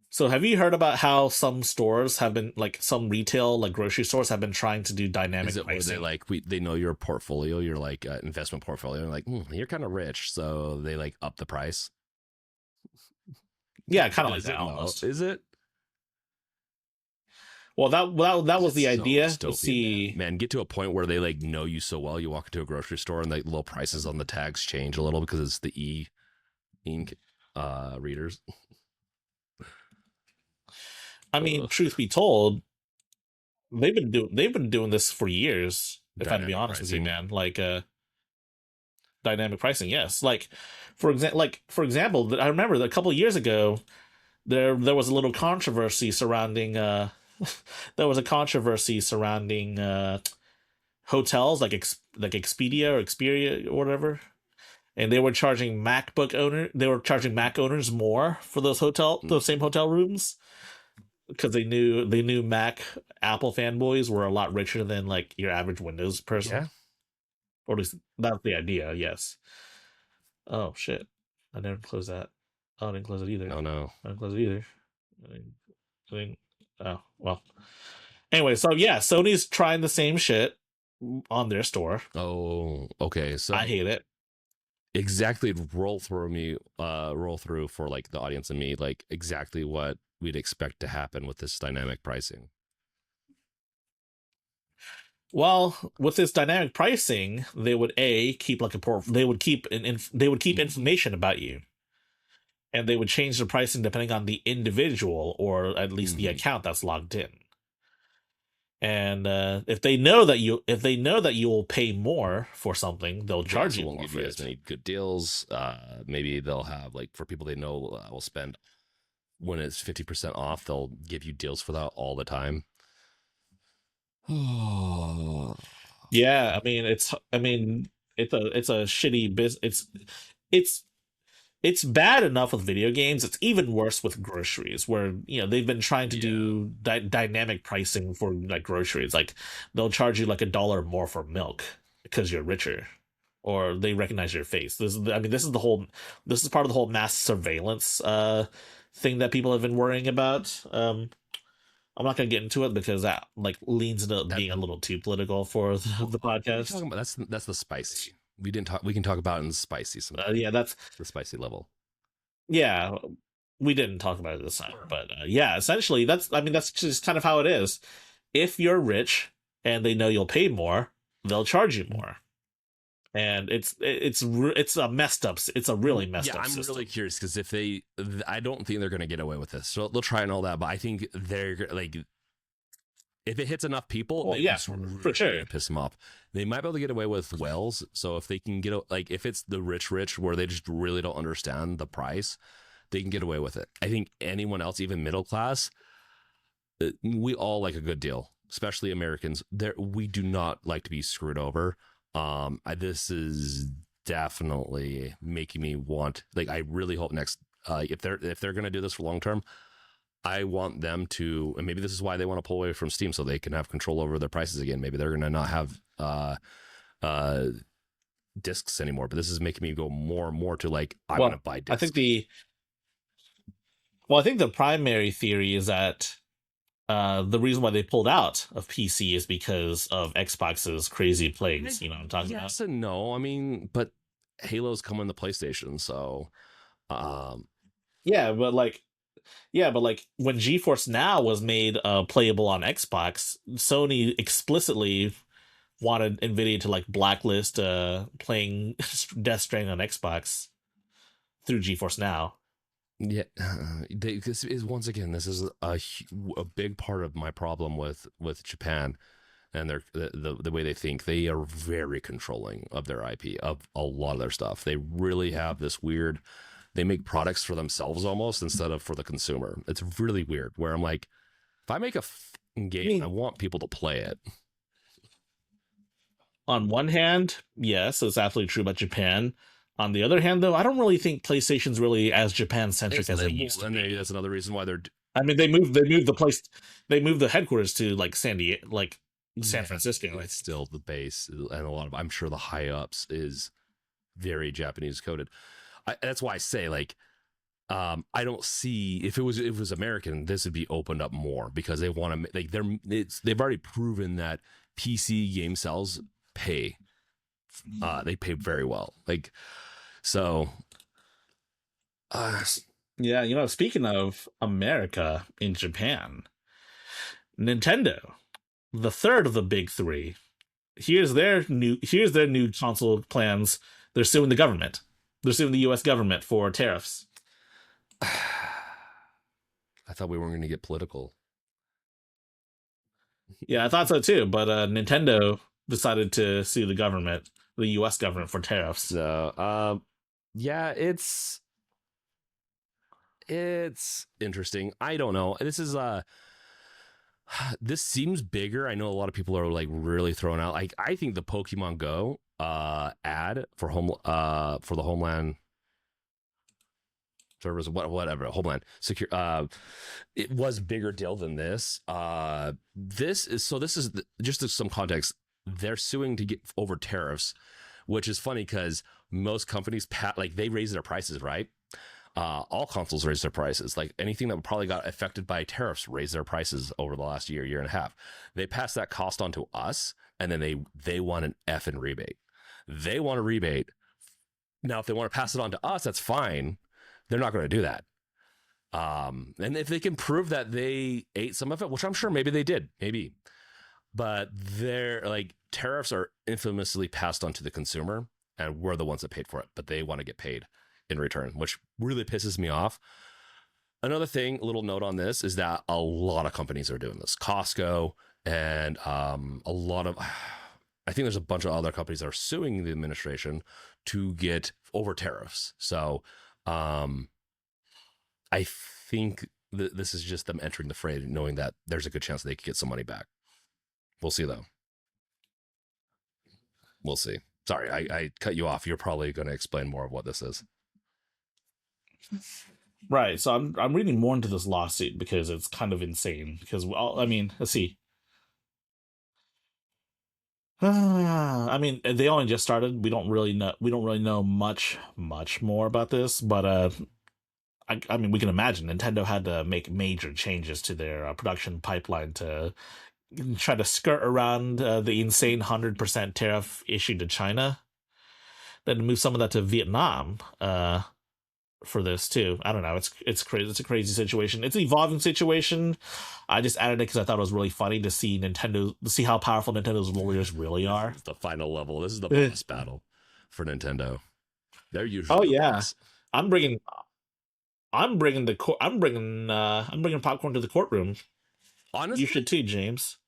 Speaker 1: So have you heard about how some stores have been, like some retail, like grocery stores have been trying to do dynamic
Speaker 2: Is it
Speaker 1: pricing?
Speaker 2: where they know your portfolio, your like investment portfolio, and like you're kind of rich, so they like up the price?
Speaker 1: Yeah, kind of like
Speaker 2: Is
Speaker 1: that
Speaker 2: it?
Speaker 1: almost.
Speaker 2: Is it?
Speaker 1: Well, that was the
Speaker 2: So
Speaker 1: idea.
Speaker 2: dystopian,
Speaker 1: See,
Speaker 2: man, get to a point where they like know you so well. You walk into a grocery store and the little prices on the tags change a little because it's the ink readers.
Speaker 1: I mean, truth be told, they've been doing this for years. If I'm to be
Speaker 2: Dynamic
Speaker 1: honest with you,
Speaker 2: pricing.
Speaker 1: man, like dynamic pricing, yes. For example, I remember that a couple of years ago there was a little controversy surrounding there was a controversy surrounding hotels like Expedia or Xperia or whatever, and they were charging Mac owners more for those same hotel rooms because they knew Mac Apple fanboys were a lot richer than like your average Windows person,
Speaker 2: Yeah.
Speaker 1: or at least that's the idea. Yes. Oh shit! I didn't close that. Oh, I didn't close it either.
Speaker 2: Oh no.
Speaker 1: I didn't close it either. I think, oh well. Anyway, so yeah, Sony's trying the same shit on their store.
Speaker 2: Oh, okay. So
Speaker 1: I hate it.
Speaker 2: exactly roll through for like the audience and me, like exactly what we'd expect to happen with this dynamic pricing.
Speaker 1: Well, with this dynamic pricing, they would keep like they would keep they would keep information about you, and they would change the pricing depending on the individual or at least the account that's logged in. And if they know that you will pay more for something, they'll charge you
Speaker 2: won't
Speaker 1: more
Speaker 2: give
Speaker 1: for
Speaker 2: you
Speaker 1: it.
Speaker 2: as many good deals. Maybe they'll have like for people they know will spend when it's 50% off. They'll give you deals for that all the time. Oh,
Speaker 1: Yeah, I mean it's a shitty business. It's it's bad enough with video games. It's even worse with groceries, where they've been trying to do dynamic pricing for like groceries. Like they'll charge you like $1 more for milk because you're richer, or they recognize your face. I mean, this is part of the whole mass surveillance thing that people have been worrying about. I'm not gonna get into it because that like leans into being a little too political for the
Speaker 2: what are you
Speaker 1: podcast.
Speaker 2: talking about? That's the spicy. We didn't talk. We can talk about it in spicy sometime.
Speaker 1: Yeah, that's
Speaker 2: The spicy level.
Speaker 1: yeah. We didn't talk about it this time, but yeah, essentially that's just kind of how it is. If you're rich and they know you'll pay more, they'll charge you more, and it's a it's a really messed up
Speaker 2: I'm
Speaker 1: system.
Speaker 2: really curious because I don't think they're going to get away with this. So they'll try and all that, but I think they're like, if it hits enough people,
Speaker 1: Well, yeah, for sure.
Speaker 2: piss them off. They might be able to get away with whales. So if they can like, if it's the rich where they just really don't understand the price, they can get away with it. I think anyone else, even middle class, we all like a good deal, especially Americans. We do not like to be screwed over. This is definitely making me want, like, I really hope next, if they're gonna do this for long term, I want them to, and maybe this is why they want to pull away from Steam so they can have control over their prices again. Maybe they're gonna not have discs anymore, but this is making me go more and more to like, I want to
Speaker 1: Well,
Speaker 2: buy
Speaker 1: I think
Speaker 2: discs.
Speaker 1: the primary theory is that the reason why they pulled out of PC is because of Xbox's crazy plays. You know what I'm talking about?
Speaker 2: Yes and no. I mean, but Halo's coming to PlayStation, so um,
Speaker 1: Yeah, but like when GeForce Now was made playable on Xbox, Sony explicitly wanted Nvidia to like blacklist playing Death Stranding on Xbox through GeForce Now.
Speaker 2: yeah, this is once again, this is a big part of my problem with Japan and their the way they think. They are very controlling of their IP, of a lot of their stuff. They really have this weird. They make products for themselves almost instead of for the consumer. It's really weird. Where I'm like, if I make a game, I want people to play it.
Speaker 1: On one hand, yes, it's absolutely true about Japan. On the other hand, though, I don't really think PlayStation's really as Japan centric as they used to
Speaker 2: And
Speaker 1: be.
Speaker 2: that's another reason why they're.
Speaker 1: I mean, they moved the headquarters to like San Francisco.
Speaker 2: It's still the base, and a lot of. I'm sure the high ups is very Japanese coded. That's why I say like. I don't see if it was American, this would be opened up more because they want to like they've already proven that PC game sales pay. They pay very well. Like so.
Speaker 1: Yeah, speaking of America in Japan, Nintendo, the third of the big three, here's their new console plans. They're suing the government. They're suing the US government for tariffs.
Speaker 2: I thought we weren't going to get political.
Speaker 1: Yeah, I thought so too, but Nintendo decided to sue the US government for tariffs.
Speaker 2: So, yeah, it's interesting. I don't know. This seems bigger. I know a lot of people are like really thrown out. Like I think the Pokemon Go ad for the Homeland service, whatever, Homeland Secure, it was bigger deal than this. This is just some context. They're suing to get over tariffs, which is funny because most companies they raise their prices, right? All consoles raise their prices. Like anything that probably got affected by tariffs raised their prices over the last year and a half. They pass that cost on to us, and then they want an effing rebate. They want a rebate. Now, if they want to pass it on to us, that's fine. They're not going to do that. And if they can prove that they ate some of it, which I'm sure maybe they did, maybe. But they're like tariffs are infamously passed on to the consumer, and we're the ones that paid for it, but they want to get paid in return, which really pisses me off. Another thing, a little note on this is that a lot of companies are doing this. Costco and a lot of, I think there's a bunch of other companies that are suing the administration to get over tariffs. So I think this is just them entering the fray, knowing that there's a good chance they could get some money back. We'll see, though. We'll see. Sorry, I cut you off. You're probably going to explain more of what this is.
Speaker 1: Right. So I'm reading more into this lawsuit because it's kind of insane. Because let's see. I mean, they only just started. We don't really know much more about this. But I mean, we can imagine Nintendo had to make major changes to their production pipeline to try to skirt around the insane 100% tariff issued to China. Then move some of that to Vietnam. For this too. I don't know. It's crazy. It's a crazy situation. It's an evolving situation. I just added it because I thought it was really funny to see how powerful Nintendo's lawyers really are.
Speaker 2: It's the final level. This is the boss battle for Nintendo. They're usually.
Speaker 1: Oh yeah. Boss. I'm bringing popcorn to the courtroom. Honestly, you should too, James.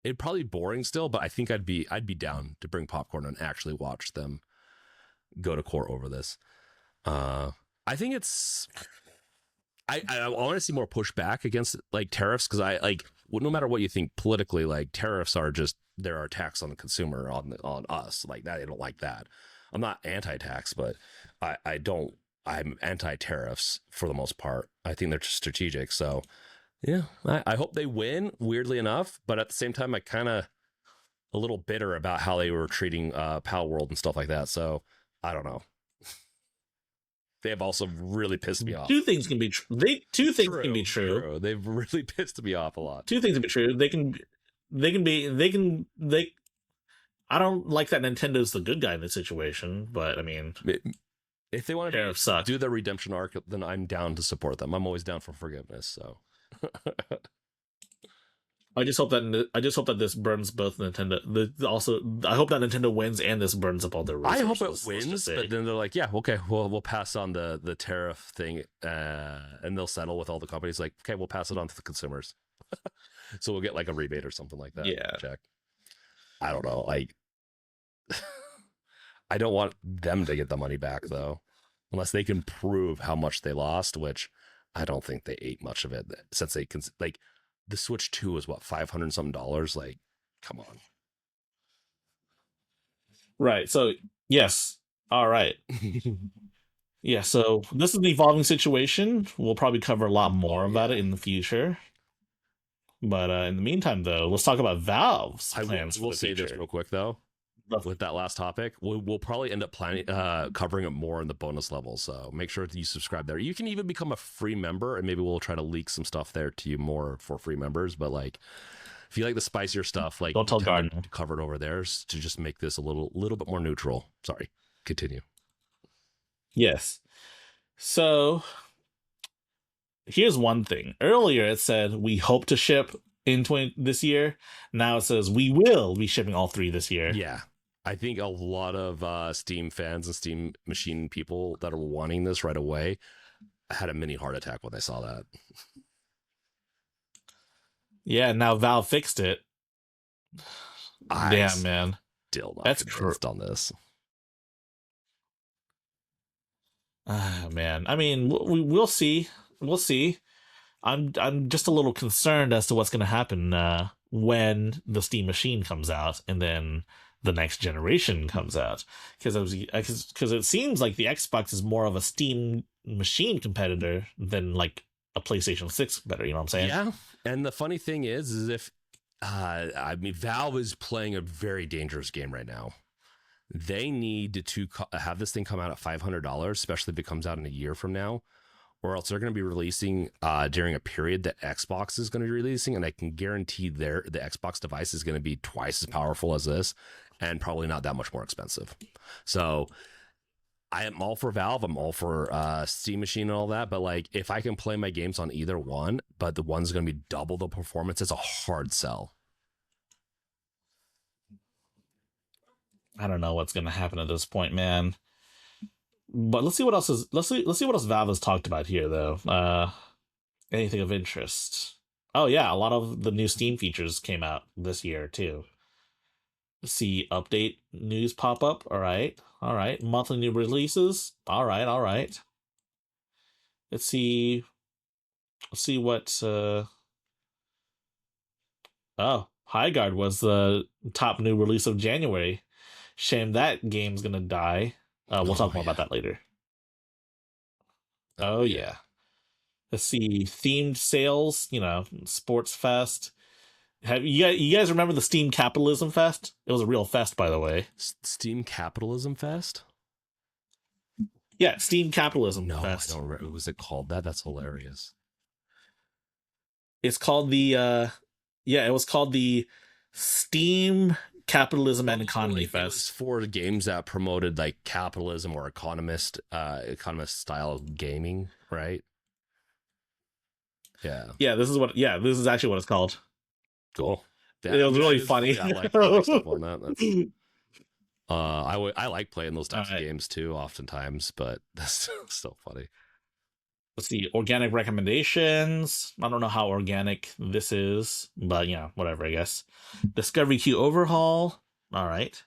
Speaker 2: It'd probably be boring still, but I think I'd be down to bring popcorn and actually watch them go to court over this. I think it's. I want to see more pushback against like tariffs because no matter what you think politically, like tariffs are just there are tax on the consumer on us like that. I don't like that. I'm not anti-tax, but I'm anti-tariffs for the most part. I think they're just strategic. So yeah, I hope they win. Weirdly enough, but at the same time, I kind of a little bitter about how they were treating Pal World and stuff like that. So I don't know. They have also really pissed me off.
Speaker 1: Two things can be true. Two things can be true.
Speaker 2: They've really pissed me off a lot.
Speaker 1: Two things can be true. They. I don't like that Nintendo's the good guy in this situation, but I mean,
Speaker 2: if they want to do the redemption arc, then I'm down to support them. I'm always down for forgiveness. So
Speaker 1: I just hope that this burns both Nintendo. I hope that Nintendo wins and this burns up all their resources.
Speaker 2: I hope it wins, but then they're like, yeah, okay, we'll pass on the tariff thing, and they'll settle with all the companies. Like, okay, we'll pass it on to the consumers, so we'll get like a rebate or something like that.
Speaker 1: Yeah,
Speaker 2: check. I don't know. Like, I don't want them to get the money back though, unless they can prove how much they lost, which I don't think they ate much of it since they can. Like, the Switch 2 was what, $500 something. Like, come on.
Speaker 1: Right. So yes. All right. Yeah. So this is an evolving situation. We'll probably cover a lot more about it in the future. But in the meantime, though, let's talk about Valve's plans.
Speaker 2: We'll say this real quick, though. With that last topic, we'll probably end up covering it more in the bonus level. So make sure that you subscribe there. You can even become a free member, and maybe we'll try to leak some stuff there to you more for free members. But like, if you like the spicier stuff, like,
Speaker 1: don't tell Garden
Speaker 2: to cover it over there to just make this a little bit more neutral. Sorry, continue.
Speaker 1: Yes. So here's one thing. Earlier it said we hope to ship in this year. Now it says we will be shipping all 3 this year.
Speaker 2: Yeah. I think a lot of Steam fans and Steam machine people that are wanting this right away had a mini heart attack when they saw that.
Speaker 1: Yeah, now Valve fixed it. Damn, man.
Speaker 2: Still not convinced on this.
Speaker 1: Man. I mean, we'll see. We'll see. I'm just a little concerned as to what's going to happen when the Steam machine comes out and then the next generation comes out, because it seems like the Xbox is more of a Steam machine competitor than like a PlayStation 6 competitor. You know what I'm saying?
Speaker 2: Yeah. And the funny thing is if I mean, Valve is playing a very dangerous game right now. They need to have this thing come out at $500, especially if it comes out in a year from now, or else they're going to be releasing during a period that Xbox is going to be releasing, and I can guarantee the Xbox device is going to be twice as powerful as this, and probably not that much more expensive. So I am all for Valve. I'm all for Steam Machine and all that, but like, if I can play my games on either one, but the one's going to be double the performance, it's a hard sell.
Speaker 1: I don't know what's going to happen at this point, man. But let's see what else Valve has talked about here, though. Anything of interest? Oh yeah, a lot of the new Steam features came out this year too. See update news pop up. All right. Monthly new releases. All right. Let's see what. Highguard was the top new release of January. Shame that game's gonna die. We'll talk more about that later. Oh yeah. Let's see, themed sales. Sports Fest. Have you guys remember the Steam Capitalism Fest? It was a real fest, by the way.
Speaker 2: Steam Capitalism Fest?
Speaker 1: Yeah, Steam Capitalism Fest.
Speaker 2: I don't remember. Was it called that? That's hilarious.
Speaker 1: It's called the it was called the Steam Capitalism and Economy Fest. It was
Speaker 2: for games that promoted like capitalism or economist style of gaming, right? Yeah.
Speaker 1: Yeah, this is actually what it's called.
Speaker 2: Cool.
Speaker 1: It was really funny.
Speaker 2: I like stuff on that. I like playing those types of games too, oftentimes, but that's still funny.
Speaker 1: Let's see, organic recommendations. I don't know how organic this is, but whatever, I guess. Discovery queue overhaul. All right.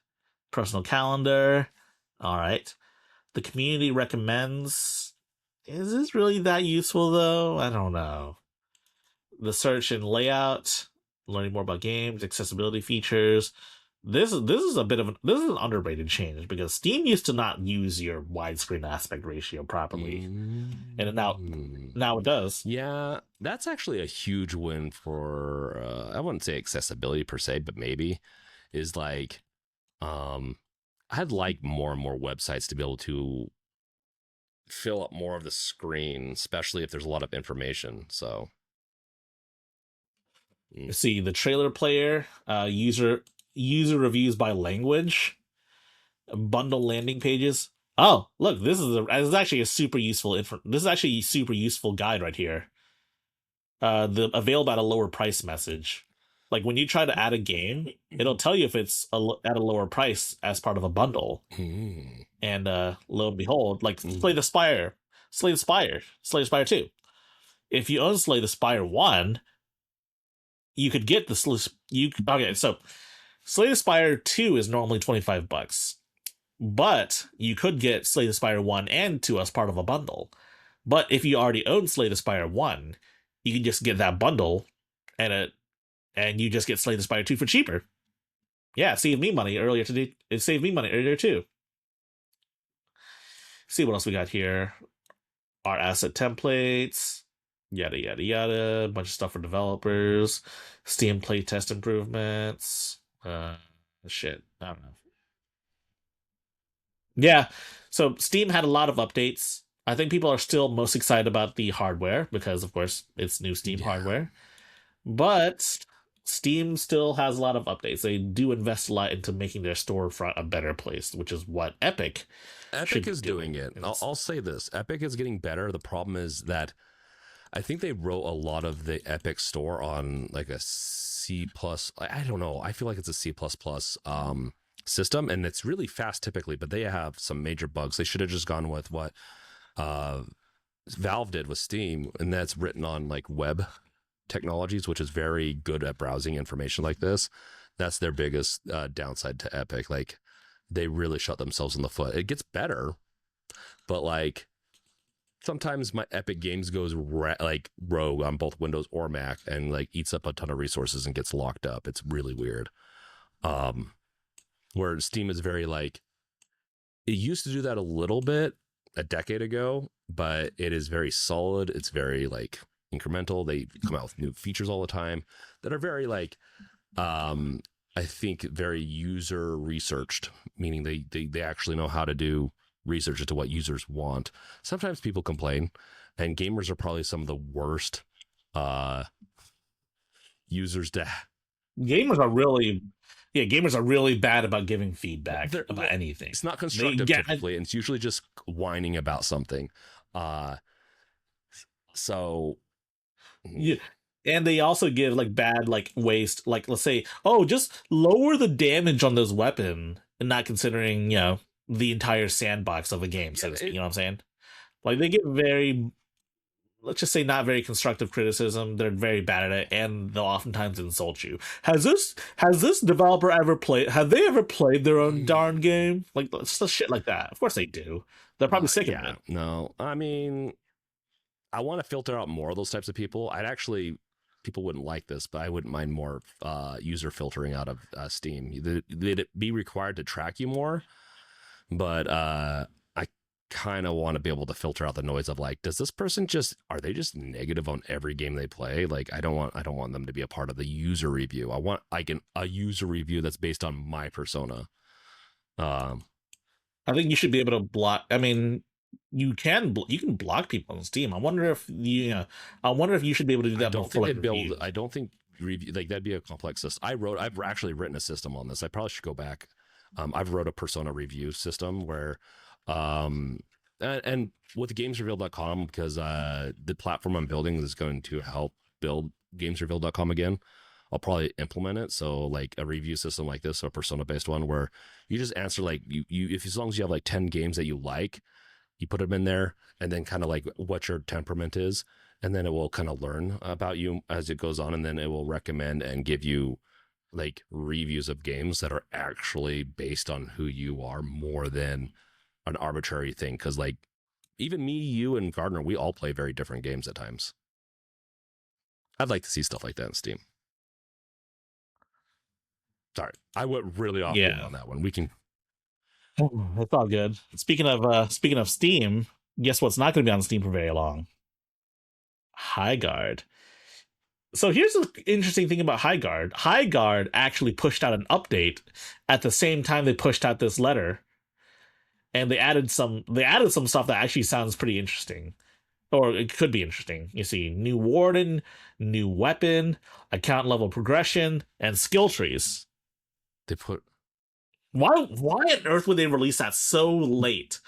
Speaker 1: Personal calendar. All right. The community recommends. Is this really that useful though? I don't know. The search and layout. Learning more about games, accessibility features. This is an underrated change, because Steam used to not use your widescreen aspect ratio properly, and now it does.
Speaker 2: Yeah, that's actually a huge win for I wouldn't say accessibility per se, but maybe is like, I'd like more and more websites to be able to fill up more of the screen, especially if there's a lot of information. So,
Speaker 1: See the trailer player, user reviews by language, bundle landing pages. Oh, look, this is actually a super useful this is actually a super useful guide right here. The available at a lower price message. Like when you try to add a game, it'll tell you if it's at a lower price as part of a bundle. And lo and behold, like Slay the Spire 2. If you own Slay the Spire 1, you could get okay, so Slay the Spire 2 is normally $25. But you could get Slay the Spire 1 and 2 as part of a bundle. But if you already own Slay the Spire 1, you can just get that bundle and you just get Slay the Spire 2 for cheaper. Yeah, it saved me money earlier today. It saved me money earlier too. See what else we got here. Our asset templates, yada yada yada, a bunch of stuff for developers, Steam playtest improvements. Shit, I don't know. Yeah, so Steam had a lot of updates. I think people are still most excited about the hardware because, of course, it's new Steam hardware. But Steam still has a lot of updates. They do invest a lot into making their storefront a better place, which is what Epic
Speaker 2: is doing it. I'll say this. Epic is getting better. The problem is that I think they wrote a lot of the Epic store on like a C++. I don't know. I feel like it's a C++ system, and it's really fast typically, but they have some major bugs. They should have just gone with what Valve did with Steam, and that's written on like web technologies, which is very good at browsing information like this. That's their biggest downside to Epic. Like they really shot themselves in the foot. It gets better, but like sometimes my Epic Games goes like rogue on both Windows or Mac and like eats up a ton of resources and gets locked up. It's really weird. Where Steam is very like, it used to do that a little bit a decade ago, but it is very solid. It's very like incremental. They come out with new features all the time that are very like, I think very user researched, meaning they actually know how to do research into what users want. Sometimes people complain, and gamers are probably some of the worst users to.
Speaker 1: Gamers are really bad about giving feedback about anything.
Speaker 2: It's not constructive typically, and it's usually just whining about something. So
Speaker 1: yeah. And they also give like bad like waste, like let's say, oh, just lower the damage on this weapon, and not considering, the entire sandbox of a game, so to speak. You know what I'm saying? Like they get very, let's just say, not very constructive criticism. They're very bad at it, and they'll oftentimes insult you. Has this developer ever played? Have they ever played their own darn game? Like shit like that. Of course they do. They're probably sick of it.
Speaker 2: No, I mean, I want to filter out more of those types of people. People wouldn't like this, but I wouldn't mind more user filtering out of Steam. They'd be required to track you more, but I kind of want to be able to filter out the noise of like, does this person are they just negative on every game they play? Like, I don't want them to be a part of the user review. I want a user review that's based on my persona.
Speaker 1: I think you should be able to block. I mean, you can block people on Steam. I wonder if you should be able to do that.
Speaker 2: I don't think review like that'd be a complex system. I've actually written a system on this. I probably should go back. I've wrote a persona review system where and with gamesreveal.com, because the platform I'm building is going to help build gamesreveal.com again. I'll probably implement it. So like a review system like this, or a persona based one, where you just answer like if as long as you have like 10 games that you like, you put them in there, and then kind of like what your temperament is, and then it will kind of learn about you as it goes on, and then it will recommend and give you like reviews of games that are actually based on who you are more than an arbitrary thing. Because like even me, you, and Gardner, we all play very different games at times. I'd like to see stuff like that in Steam. Sorry, I went really off on that one. We can.
Speaker 1: That's all good. Speaking of Steam, guess what's not going to be on Steam for very long? Highguard. So here's the interesting thing about Highguard. Highguard actually pushed out an update at the same time they pushed out this letter, and they added some stuff that actually sounds pretty interesting. Or it could be interesting. You see, new warden, new weapon, account level progression, and skill trees.
Speaker 2: They put
Speaker 1: Why on earth would they release that so late?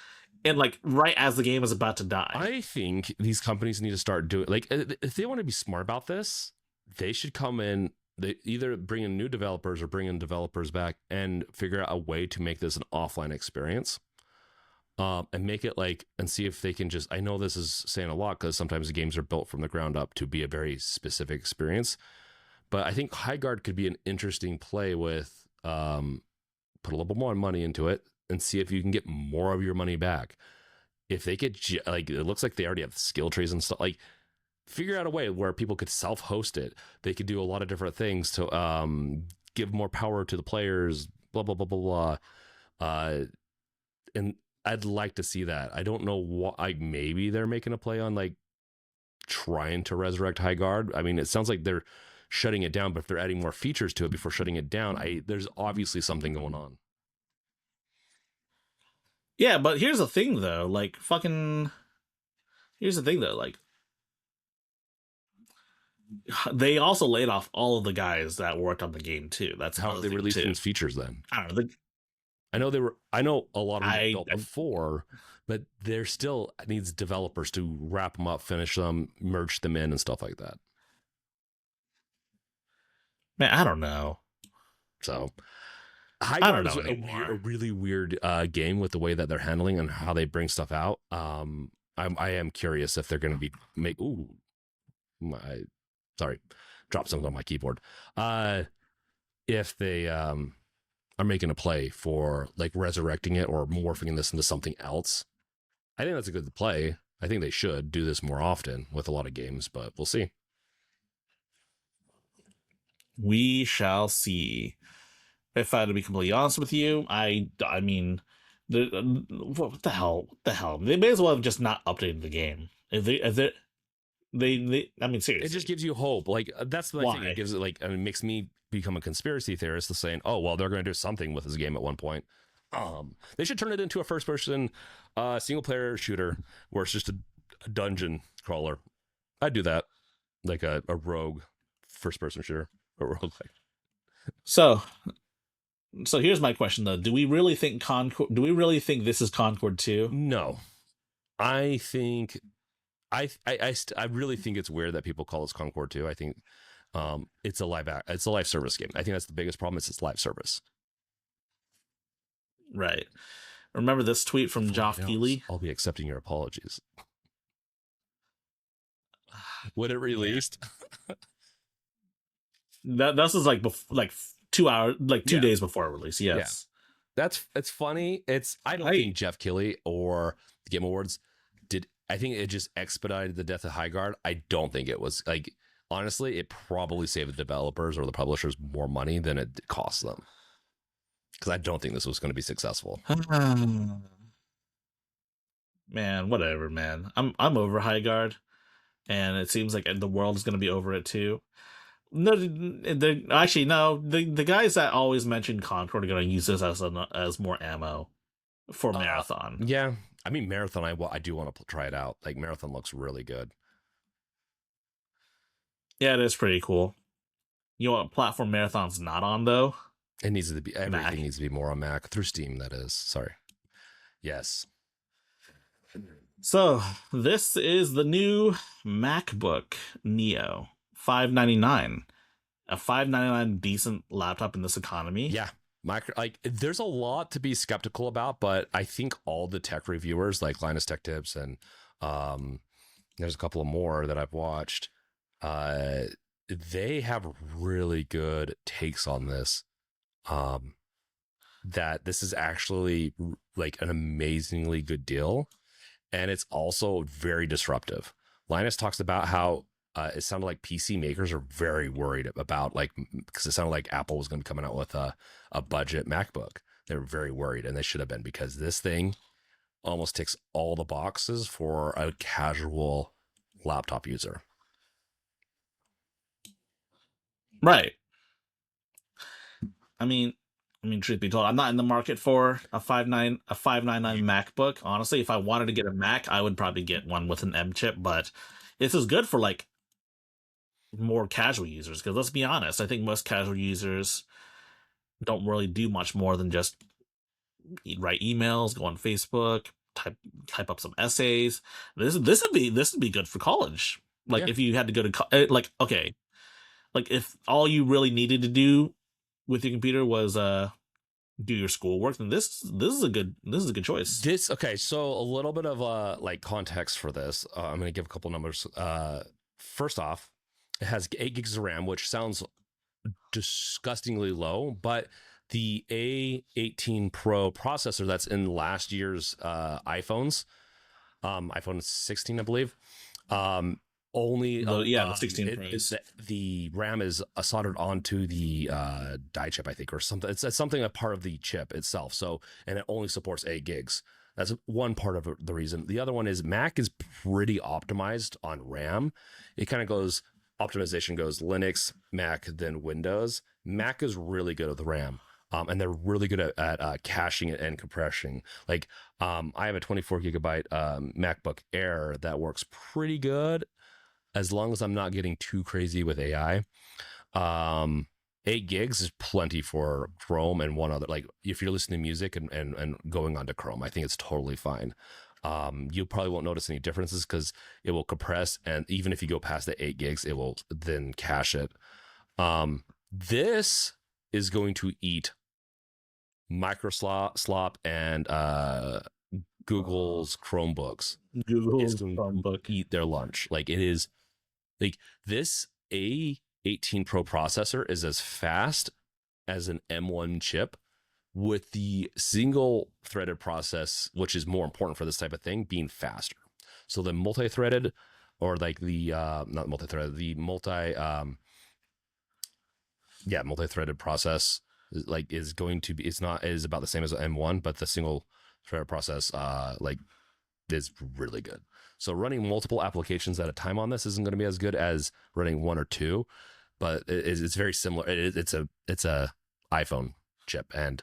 Speaker 1: And like right as the game is about to die.
Speaker 2: I think these companies need to start doing, like, if they want to be smart about this, they should come in. They either bring in new developers or bring in developers back and figure out a way to make this an offline experience. And make it like, and see if they can just, I know this is saying a lot because sometimes the games are built from the ground up to be a very specific experience. But I think Highguard could be an interesting play with, put a little bit more money into it and see if you can get more of your money back. If they could, like, it looks like they already have skill trees and stuff, like, figure out a way where people could self-host it. They could do a lot of different things to give more power to the players, blah, blah, blah, blah, blah. And I'd like to see that. I don't know what, maybe they're making a play on like trying to resurrect Highguard. I mean, it sounds like they're shutting it down, but if they're adding more features to it before shutting it down, there's obviously something going on.
Speaker 1: Yeah, but here's the thing though, like here's the thing though, like they also laid off all of the guys that worked on the game too. That's
Speaker 2: how they released these features then.
Speaker 1: I don't know.
Speaker 2: I know a lot of them built before, but there still needs developers to wrap them up, finish them, merge them in, and stuff like that.
Speaker 1: Man, I don't know.
Speaker 2: So, Highguard is a really weird game with the way that they're handling and how they bring stuff out. I am curious if they're going to be sorry, dropped something on my keyboard. If they are making a play for like resurrecting it or morphing this into something else. I think that's a good play. I think they should do this more often with a lot of games, but we'll see.
Speaker 1: We shall see. If I had to be completely honest with you, I mean, what the hell? What the hell? They may as well have just not updated the game. I mean, seriously,
Speaker 2: it just gives you hope. Like that's the thing. It gives it like, and it makes me become a conspiracy theorist to saying, oh well, they're going to do something with this game at one point. They should turn it into a first-person single-player shooter where it's just a dungeon crawler. I'd do that, like a rogue first-person shooter, a rogue like.
Speaker 1: So here's my question though: Do we really think Concord? Do we really think this is Concord 2?
Speaker 2: No, I think I really think it's weird that people call this Concord 2. I think it's a live service game. I think that's the biggest problem. It's live service.
Speaker 1: Right. Remember this tweet from Geoff Keighley?
Speaker 2: I'll be accepting your apologies. When it released,
Speaker 1: this is like 2 hours, like 2 days before release. Yes,
Speaker 2: it's funny. I don't think Geoff Keighley or the Game Awards did. I think it just expedited the death of Highguard. I don't think it was like, honestly, it probably saved the developers or the publishers more money than it cost them. Because I don't think this was going to be successful.
Speaker 1: Man, whatever, man. I'm over Highguard, and it seems like the world is going to be over it too. No, actually no. The guys that always mention Concord are going to use this as more ammo for Marathon.
Speaker 2: Yeah, I mean Marathon. I do want to try it out. Like Marathon looks really good.
Speaker 1: Yeah, it is pretty cool. You know what platform Marathon's not on though?
Speaker 2: It needs to be, everything needs to be more on Mac through Steam. That is, sorry. Yes.
Speaker 1: So this is the new MacBook Neo, $599. A $599 decent laptop in this economy.
Speaker 2: Yeah, there's a lot to be skeptical about, but I think all the tech reviewers like Linus Tech Tips and there's a couple of more that I've watched. They have really good takes on this. That this is actually like an amazingly good deal, and it's also very disruptive. Linus talks about how it sounded like PC makers are very worried about, like, because it sounded like Apple was going to be coming out with a budget MacBook. They were very worried, and they should have been, because this thing almost ticks all the boxes for a casual laptop user.
Speaker 1: Right. I mean, truth be told, I'm not in the market for a 599 MacBook. Honestly, if I wanted to get a Mac, I would probably get one with an M chip. But this is good for like more casual users. Because let's be honest, I think most casual users don't really do much more than just write emails, go on Facebook, type up some essays. This would be good for college. Like
Speaker 2: Yeah.
Speaker 1: if you had to go to like okay, like if all you really needed to do with your computer was do your schoolwork, then this is a good choice.
Speaker 2: This okay, so a little bit of like context for this. I'm going to give a couple numbers. First off, it has 8 gigs of RAM, which sounds disgustingly low, but the A18 Pro processor that's in last year's iPhones, iPhone 16, I believe, only
Speaker 1: The 16 Pros.
Speaker 2: the RAM is soldered onto the die chip, I think, or something. It's something a part of the chip itself. So, and it only supports 8 gigs. That's one part of the reason. The other one is Mac is pretty optimized on RAM. It kind of goes optimization goes Linux, Mac, then Windows. Mac is really good at the RAM. And they're really good at caching it and compressing. Like, I have a 24 gigabyte MacBook Air that works pretty good as long as I'm not getting too crazy with AI. 8 gigs is plenty for Chrome and one other. Like, if you're listening to music and going onto Chrome, I think it's totally fine. You probably won't notice any differences because it will compress, and even if you go past the 8 gigs, it will then cache it. This is going to eat Microsoft and Google's Chromebooks.
Speaker 1: Google's
Speaker 2: It's going
Speaker 1: Chromebook.
Speaker 2: to eat their lunch. Like, it is like this A18 Pro processor is as fast as an M1 chip, with the single threaded process, which is more important for this type of thing, being faster. So the multi-threaded, or like the not multi-threaded, the multi-threaded process is going to be, is about the same as M1, but the single threaded process is really good. So running multiple applications at a time on this isn't going to be as good as running one or two, but it's very similar. It's a iPhone chip, and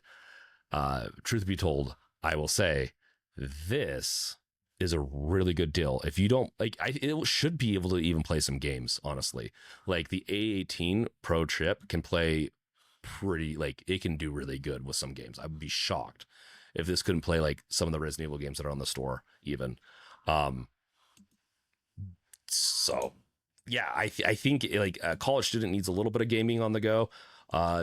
Speaker 2: truth be told, I will say this is a really good deal. If you don't like, it should be able to even play some games, honestly. Like the A18 Pro chip can play pretty, like it can do really good with some games. I would be shocked if this couldn't play like some of the Resident Evil games that are on the store even. So yeah, I think like a college student needs a little bit of gaming on the go.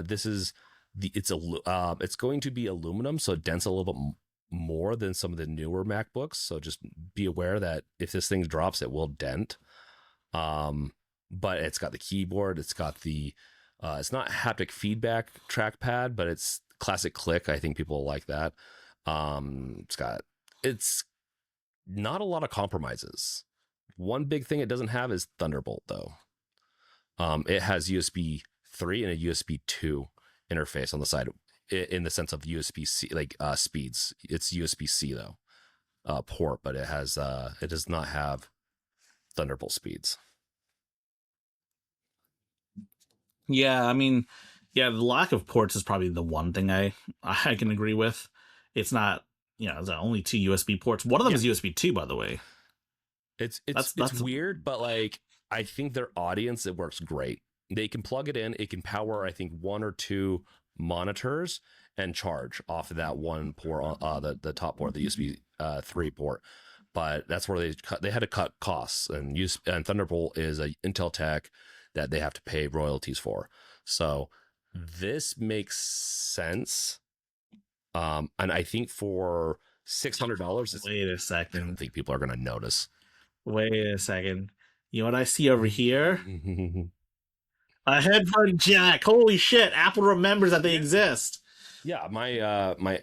Speaker 2: This is it's going to be aluminum, so it dents a little bit more than some of the newer MacBooks. So just be aware that if this thing drops, it will dent. But it's got the keyboard. It's got the it's not haptic feedback trackpad, but it's classic click. I think people will like that. It's not a lot of compromises. One big thing it doesn't have is Thunderbolt, though. It has USB 3 and a USB 2 interface on the side, in the sense of USB-C, like speeds. It's USB-C though, port, but it does not have Thunderbolt speeds.
Speaker 1: Yeah, I mean, the lack of ports is probably the one thing I can agree with. It's not, there's only 2 USB ports. One of them is USB 2, by the way.
Speaker 2: It's weird, but like I think their audience, it works great. They can plug it in. It can power, I think, 1 or 2 monitors and charge off of that one port, the top port, the USB 3 port. But that's where they had to cut costs, and Thunderbolt is a Intel tech that they have to pay royalties for. So this makes sense. And I think for $600,
Speaker 1: Wait a second.
Speaker 2: I don't think people are going to notice.
Speaker 1: Wait a second. You know what I see over here? A headphone jack. Holy shit! Apple remembers that they exist.
Speaker 2: Yeah, my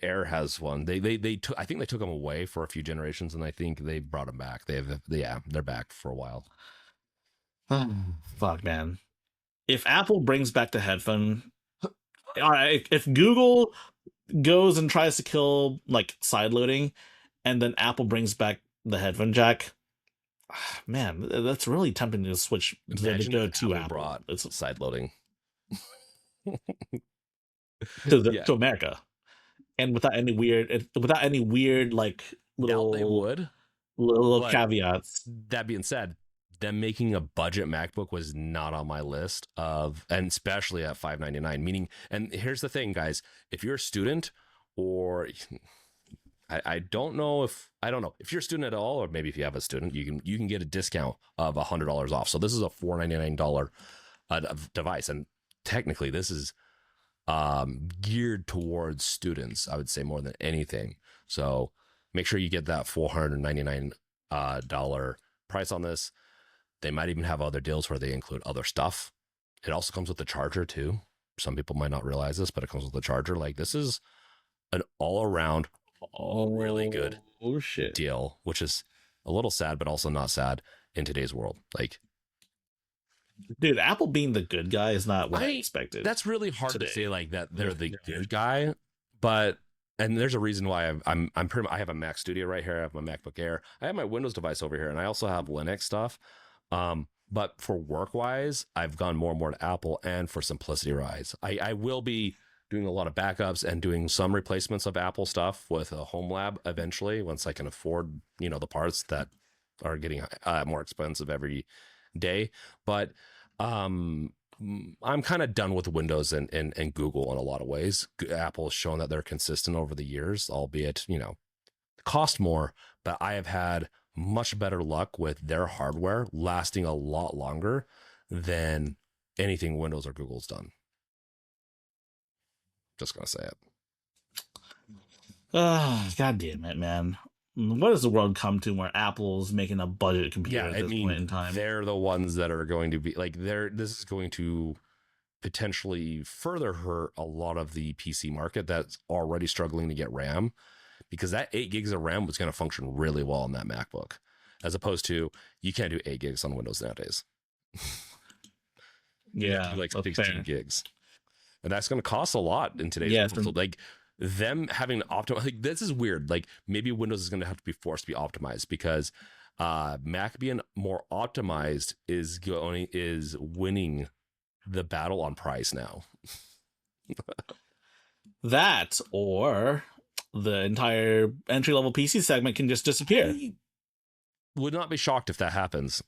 Speaker 2: Air has one. They took, I think they took them away for a few generations, and I think they brought them back. They're back for a while.
Speaker 1: Fuck, man. If Apple brings back the headphone, all right. If Google goes and tries to kill like sideloading, and then Apple brings back the headphone jack, man, that's really tempting to switch to
Speaker 2: Imagine
Speaker 1: go
Speaker 2: if
Speaker 1: to
Speaker 2: Apple
Speaker 1: Apple.
Speaker 2: brought
Speaker 1: It's
Speaker 2: side loading. Yeah,
Speaker 1: to America, and without any weird like
Speaker 2: doubt they
Speaker 1: little
Speaker 2: would.
Speaker 1: little
Speaker 2: But
Speaker 1: caveats.
Speaker 2: that being said, them making a budget MacBook was not on my list of, and especially at $599. Meaning, and here's the thing, guys: if you're a student, or I don't know if you're a student at all, or maybe if you have a student, you can get a discount of $100 off. So this is a $499 device, and technically this is geared towards students, I would say, more than anything. So make sure you get that $499 dollar price on this. They might even have other deals where they include other stuff. It also comes with the charger too. Some people might not realize this, but it comes with the charger. Like, this is an all-around really good deal, which is a little sad, but also not sad in today's world. Like,
Speaker 1: dude, Apple being the good guy is not what I expected.
Speaker 2: That's really hard
Speaker 1: today.
Speaker 2: to say, like, that they're the good guy, but and there's a reason why I have a Mac Studio right here. I have my MacBook Air. I have my Windows device over here, and I also have Linux stuff. But for work wise, I've gone more and more to Apple, and for simplicity wise, I will be doing a lot of backups and doing some replacements of Apple stuff with a home lab eventually, once I can afford, the parts that are getting more expensive every day. But I'm kind of done with Windows and Google in a lot of ways. Apple has shown that they're consistent over the years, albeit, cost more, but I have had much better luck with their hardware lasting a lot longer than anything Windows or Google's done. Just gonna say it.
Speaker 1: God damn it, man. What does the world come to where Apple's making a budget computer at this point in time?
Speaker 2: They're the ones that are going to be like, this is going to potentially further hurt a lot of the PC market that's already struggling to get RAM, because that 8 gigs of RAM was going to function really well on that MacBook, as opposed to you can't do 8 gigs on Windows nowadays.
Speaker 1: Yeah,
Speaker 2: like 16 gigs, and that's going to cost a lot in today's world. So, like, them having to optimize, like, this is weird. Like, maybe Windows is going to have to be forced to be optimized, because Mac being more optimized is winning the battle on price now.
Speaker 1: That, or the entire entry-level PC segment can just disappear.
Speaker 2: I would not be shocked if that happens.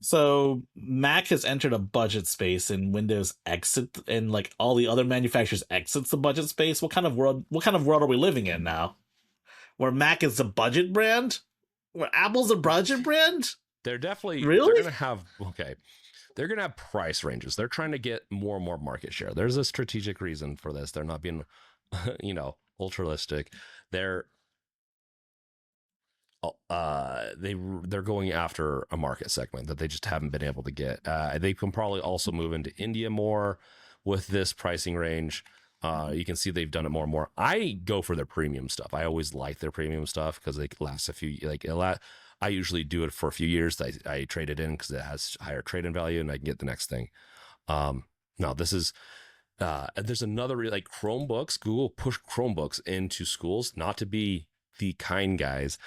Speaker 1: So Mac has entered a budget space, and Windows exit, and like all the other manufacturers exits the budget space. What kind of world are we living in now? Where Mac is a budget brand? Where Apple's a budget brand?
Speaker 2: They're definitely
Speaker 1: really?
Speaker 2: They're gonna have price ranges. They're trying to get more and more market share. There's a strategic reason for this. They're not being, ultralistic. They're going after a market segment that they just haven't been able to get. They can probably also move into India more with this pricing range. You can see they've done it more and more. I go for their premium stuff. I always like their premium stuff because they last I usually do it for a few years. I trade it in because it has higher trade-in value, and I can get the next thing. Now this is there's another, like, Chromebooks. Google pushed Chromebooks into schools, not to be the kind guys.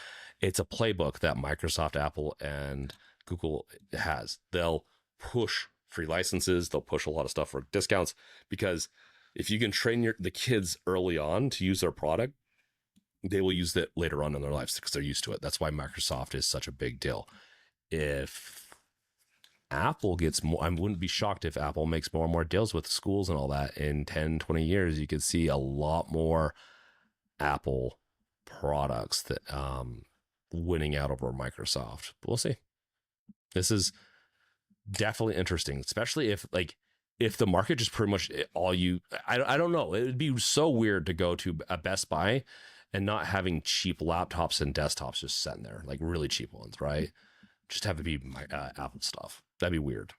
Speaker 2: It's a playbook that Microsoft, Apple, and Google has. They'll push free licenses. They'll push a lot of stuff for discounts, because if you can train the kids early on to use their product, they will use it later on in their lives because they're used to it. That's why Microsoft is such a big deal. If Apple gets more, I wouldn't be shocked if Apple makes more and more deals with schools and all that. In 10, 20 years, you could see a lot more Apple products that winning out over Microsoft. But we'll see. This is definitely interesting, especially if the market just pretty much I don't know. It would be so weird to go to a Best Buy and not having cheap laptops and desktops just sitting there, like really cheap ones, right? Just have it be Apple stuff. That'd be weird.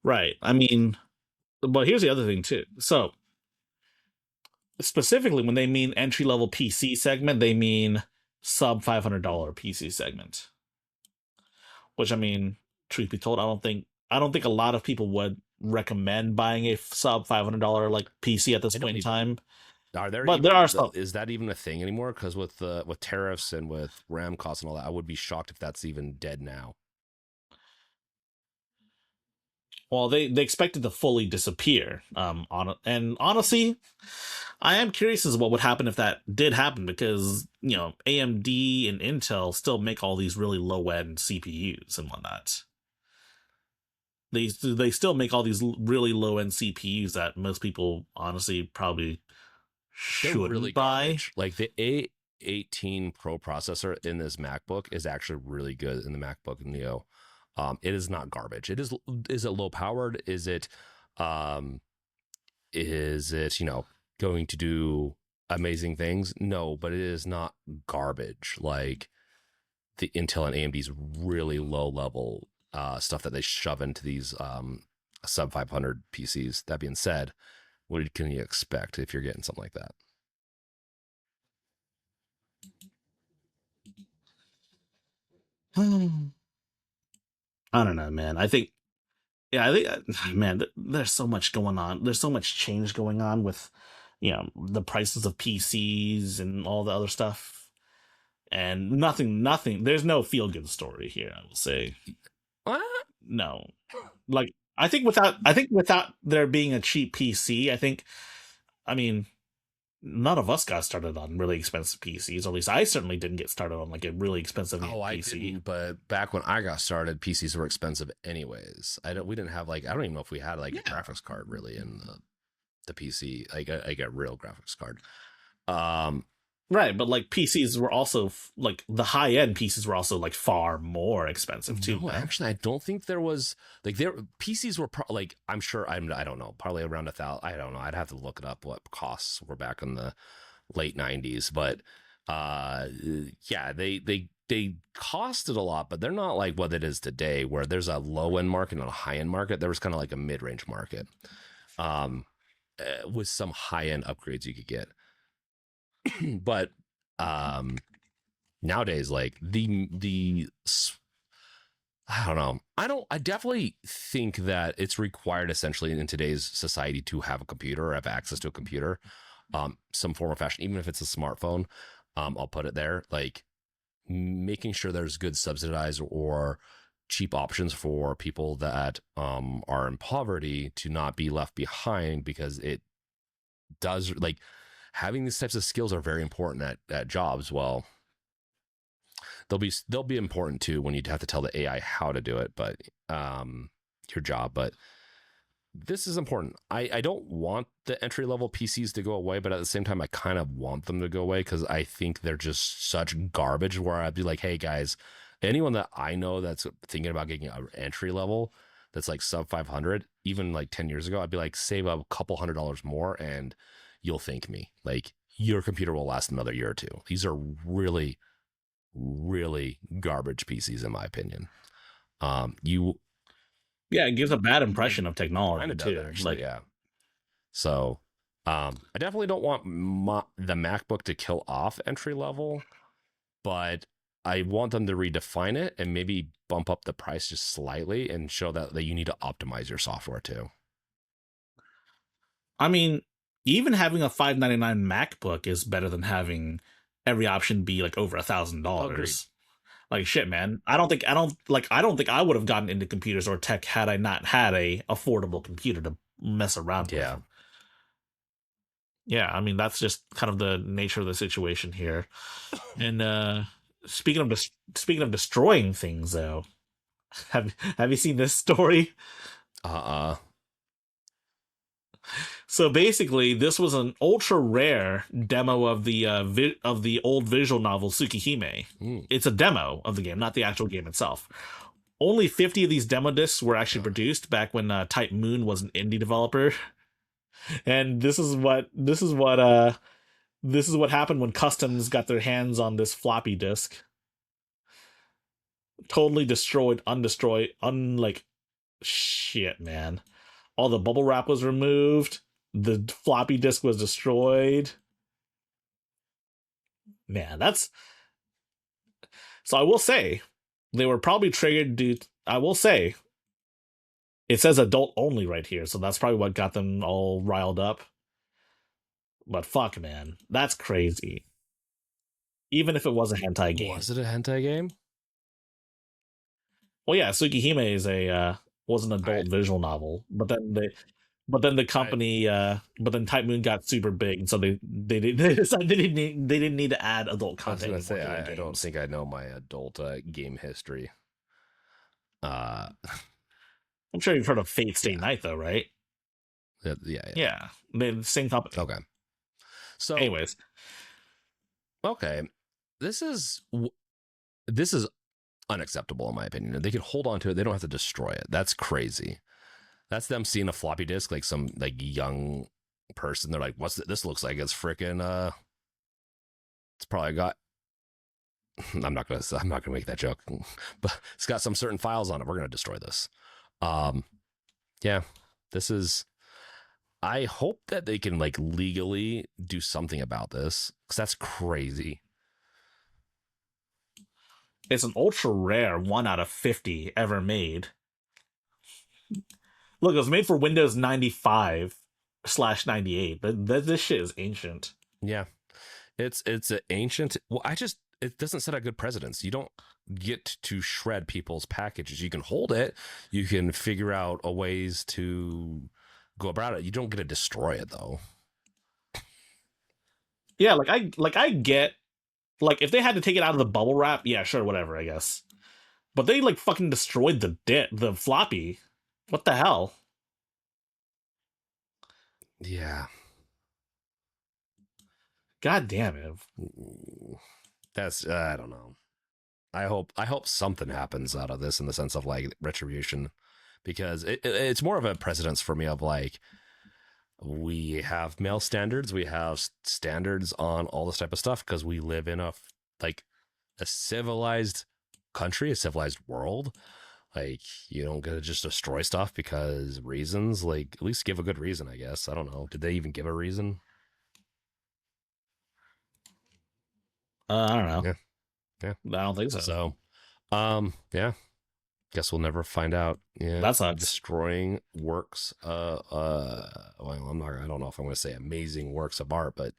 Speaker 1: Right. I mean, but here's the other thing too. So specifically, when they mean entry-level PC segment, they mean sub $500 PC segment. Which, I mean, truth be told, I don't think a lot of people would recommend buying a sub $500 like PC at this point in time.
Speaker 2: Are there
Speaker 1: But there
Speaker 2: even
Speaker 1: are some.
Speaker 2: is that even a thing anymore? Because with tariffs and with RAM costs and all that, I would be shocked if that's even dead now.
Speaker 1: Well, they expected to fully disappear. And honestly, I am curious as to what would happen if that did happen, because AMD and Intel still make all these really low end CPUs and whatnot. They still make all these really low end CPUs that most people honestly probably
Speaker 2: They're
Speaker 1: shouldn't
Speaker 2: really
Speaker 1: buy.
Speaker 2: garbage. Like the A18 Pro processor in this MacBook is actually really good in the MacBook Neo. It is not garbage. Is it low powered? Um is it going to do amazing things? No, but it is not garbage like the Intel and AMD's really low level stuff that they shove into these sub 500 PCs. That being said, what can you expect if you're getting something like that?
Speaker 1: I don't know, man. I think, man, there's so much going on. There's so much change going on with, the prices of PCs and all the other stuff. And nothing. There's no feel good story here, I will say.
Speaker 2: What?
Speaker 1: No. Like, I think without there being a cheap PC, I mean, none of us got started on really expensive PCs. Or at least I certainly didn't get started on like a really expensive
Speaker 2: Oh, I
Speaker 1: PC.
Speaker 2: didn't. But back when I got started, PCs were expensive anyways. We didn't have I don't even know if we had like a graphics card really in the PC, like a real graphics card.
Speaker 1: Right, but like PCs were also like the high end PCs were also like far more expensive too.
Speaker 2: No,
Speaker 1: Man.
Speaker 2: actually, I don't think there was there PCs were I'm sure I don't know, probably around 1,000. I don't know. I'd have to look it up what costs were back in the late 90s, but yeah, they costed a lot, but they're not like what it is today, where there's a low end market and a high end market. There was kind of like a mid range market, with some high end upgrades you could get. But nowadays, like I don't know. I definitely think that it's required essentially in today's society to have a computer or have access to a computer, some form of fashion, even if it's a smartphone. I'll put it there. Like making sure there's good subsidized or cheap options for people that are in poverty to not be left behind, because it does having these types of skills are very important at jobs. Well, they'll be important too when you have to tell the AI how to do it, but your job. But this is important. I don't want the entry level PCs to go away, but at the same time, I kind of want them to go away because I think they're just such garbage. Where I'd be like, hey guys, anyone that I know that's thinking about getting an entry level that's like sub 500, even like 10 years ago, I'd be like, save a couple $100 more and you'll thank me. Like your computer will last another year or two. These are really, really garbage PCs in my opinion.
Speaker 1: Yeah, it gives a bad impression of technology
Speaker 2: Kind of
Speaker 1: too.
Speaker 2: does actually, yeah. So I definitely don't want the MacBook to kill off entry level, but I want them to redefine it and maybe bump up the price just slightly and show that you need to optimize your software too.
Speaker 1: I mean, even having a $599 MacBook is better than having every option be like over $1,000. Like shit, man. I don't think I would have gotten into computers or tech had I not had a affordable computer to mess around with. Yeah, I mean that's just kind of the nature of the situation here. And speaking of destroying things, though, have you seen this story? So basically, this was an ultra rare demo of the of the old visual novel Tsukihime. It's a demo of the game, not the actual game itself. Only 50 of these demo discs were actually produced back when Type Moon was an indie developer. And this is what happened when Customs got their hands on this floppy disk. Totally destroyed, like shit, man. All the bubble wrap was removed. The floppy disk was destroyed. Man, that's so. I will say they were probably triggered due. I will say it says adult only right here, so that's probably what got them all riled up. But fuck, man, that's crazy. Even if it was a hentai game.
Speaker 2: Was it a hentai game?
Speaker 1: Well, yeah, Tsukihime is a was an adult visual novel, but then the company but then Type Moon got super big, and so they decided they didn't need to add adult
Speaker 2: I was
Speaker 1: content.
Speaker 2: gonna say I don't think I know my adult game history.
Speaker 1: I'm sure you've heard of Fate Stay Night though, right?
Speaker 2: Yeah.
Speaker 1: They're the same company.
Speaker 2: Okay. So,
Speaker 1: anyways,
Speaker 2: okay, this is unacceptable in my opinion. They can hold on to it. They don't have to destroy it. That's crazy. That's them seeing a floppy disk, like some like young person. They're like, "What's this? Looks like it's freaking it's probably got." I'm not gonna make that joke, but it's got some certain files on it. We're gonna destroy this. Yeah, this is. I hope that they can like legally do something about this, because that's crazy.
Speaker 1: It's an ultra rare 1 out of 50 ever made. Look, it was made for Windows 95/98. This shit is ancient.
Speaker 2: Yeah, it's an ancient. Well, it doesn't set a good precedence. You don't get to shred people's packages. You can hold it. You can figure out a ways to go about it. You don't get to destroy it though.
Speaker 1: Yeah, I get, like, if they had to take it out of the bubble wrap, yeah, sure, whatever, I guess. But they like fucking destroyed the floppy. What the hell?
Speaker 2: Yeah.
Speaker 1: God damn it.
Speaker 2: That's I don't know. I hope something happens out of this in the sense of like retribution, because it's more of a precedence for me of like, we have male standards, we have standards on all this type of stuff because we live in a civilized country, a civilized world. Like, you don't get to just destroy stuff because reasons. Like, at least give a good reason, I guess. I don't know. Did they even give a reason?
Speaker 1: I don't know.
Speaker 2: Yeah.
Speaker 1: I don't think so.
Speaker 2: So, yeah. Guess we'll never find out. Yeah,
Speaker 1: that sucks.
Speaker 2: Destroying works. Well, I don't know if I'm going to say amazing works of art, but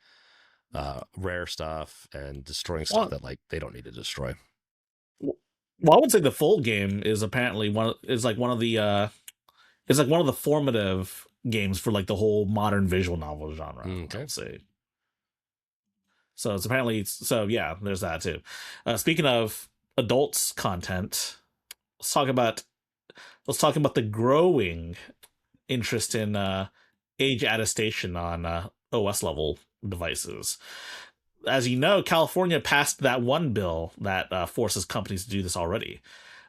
Speaker 2: rare stuff and destroying stuff that like they don't need to destroy.
Speaker 1: Well, I would say the full game is apparently one of the formative games for like the whole modern visual novel genre.
Speaker 2: Okay.
Speaker 1: I would say. So it's apparently yeah. There's that too. Speaking of adults content, let's talk about the growing interest in age attestation on OS level devices. As you know, California passed that one bill that forces companies to do this already,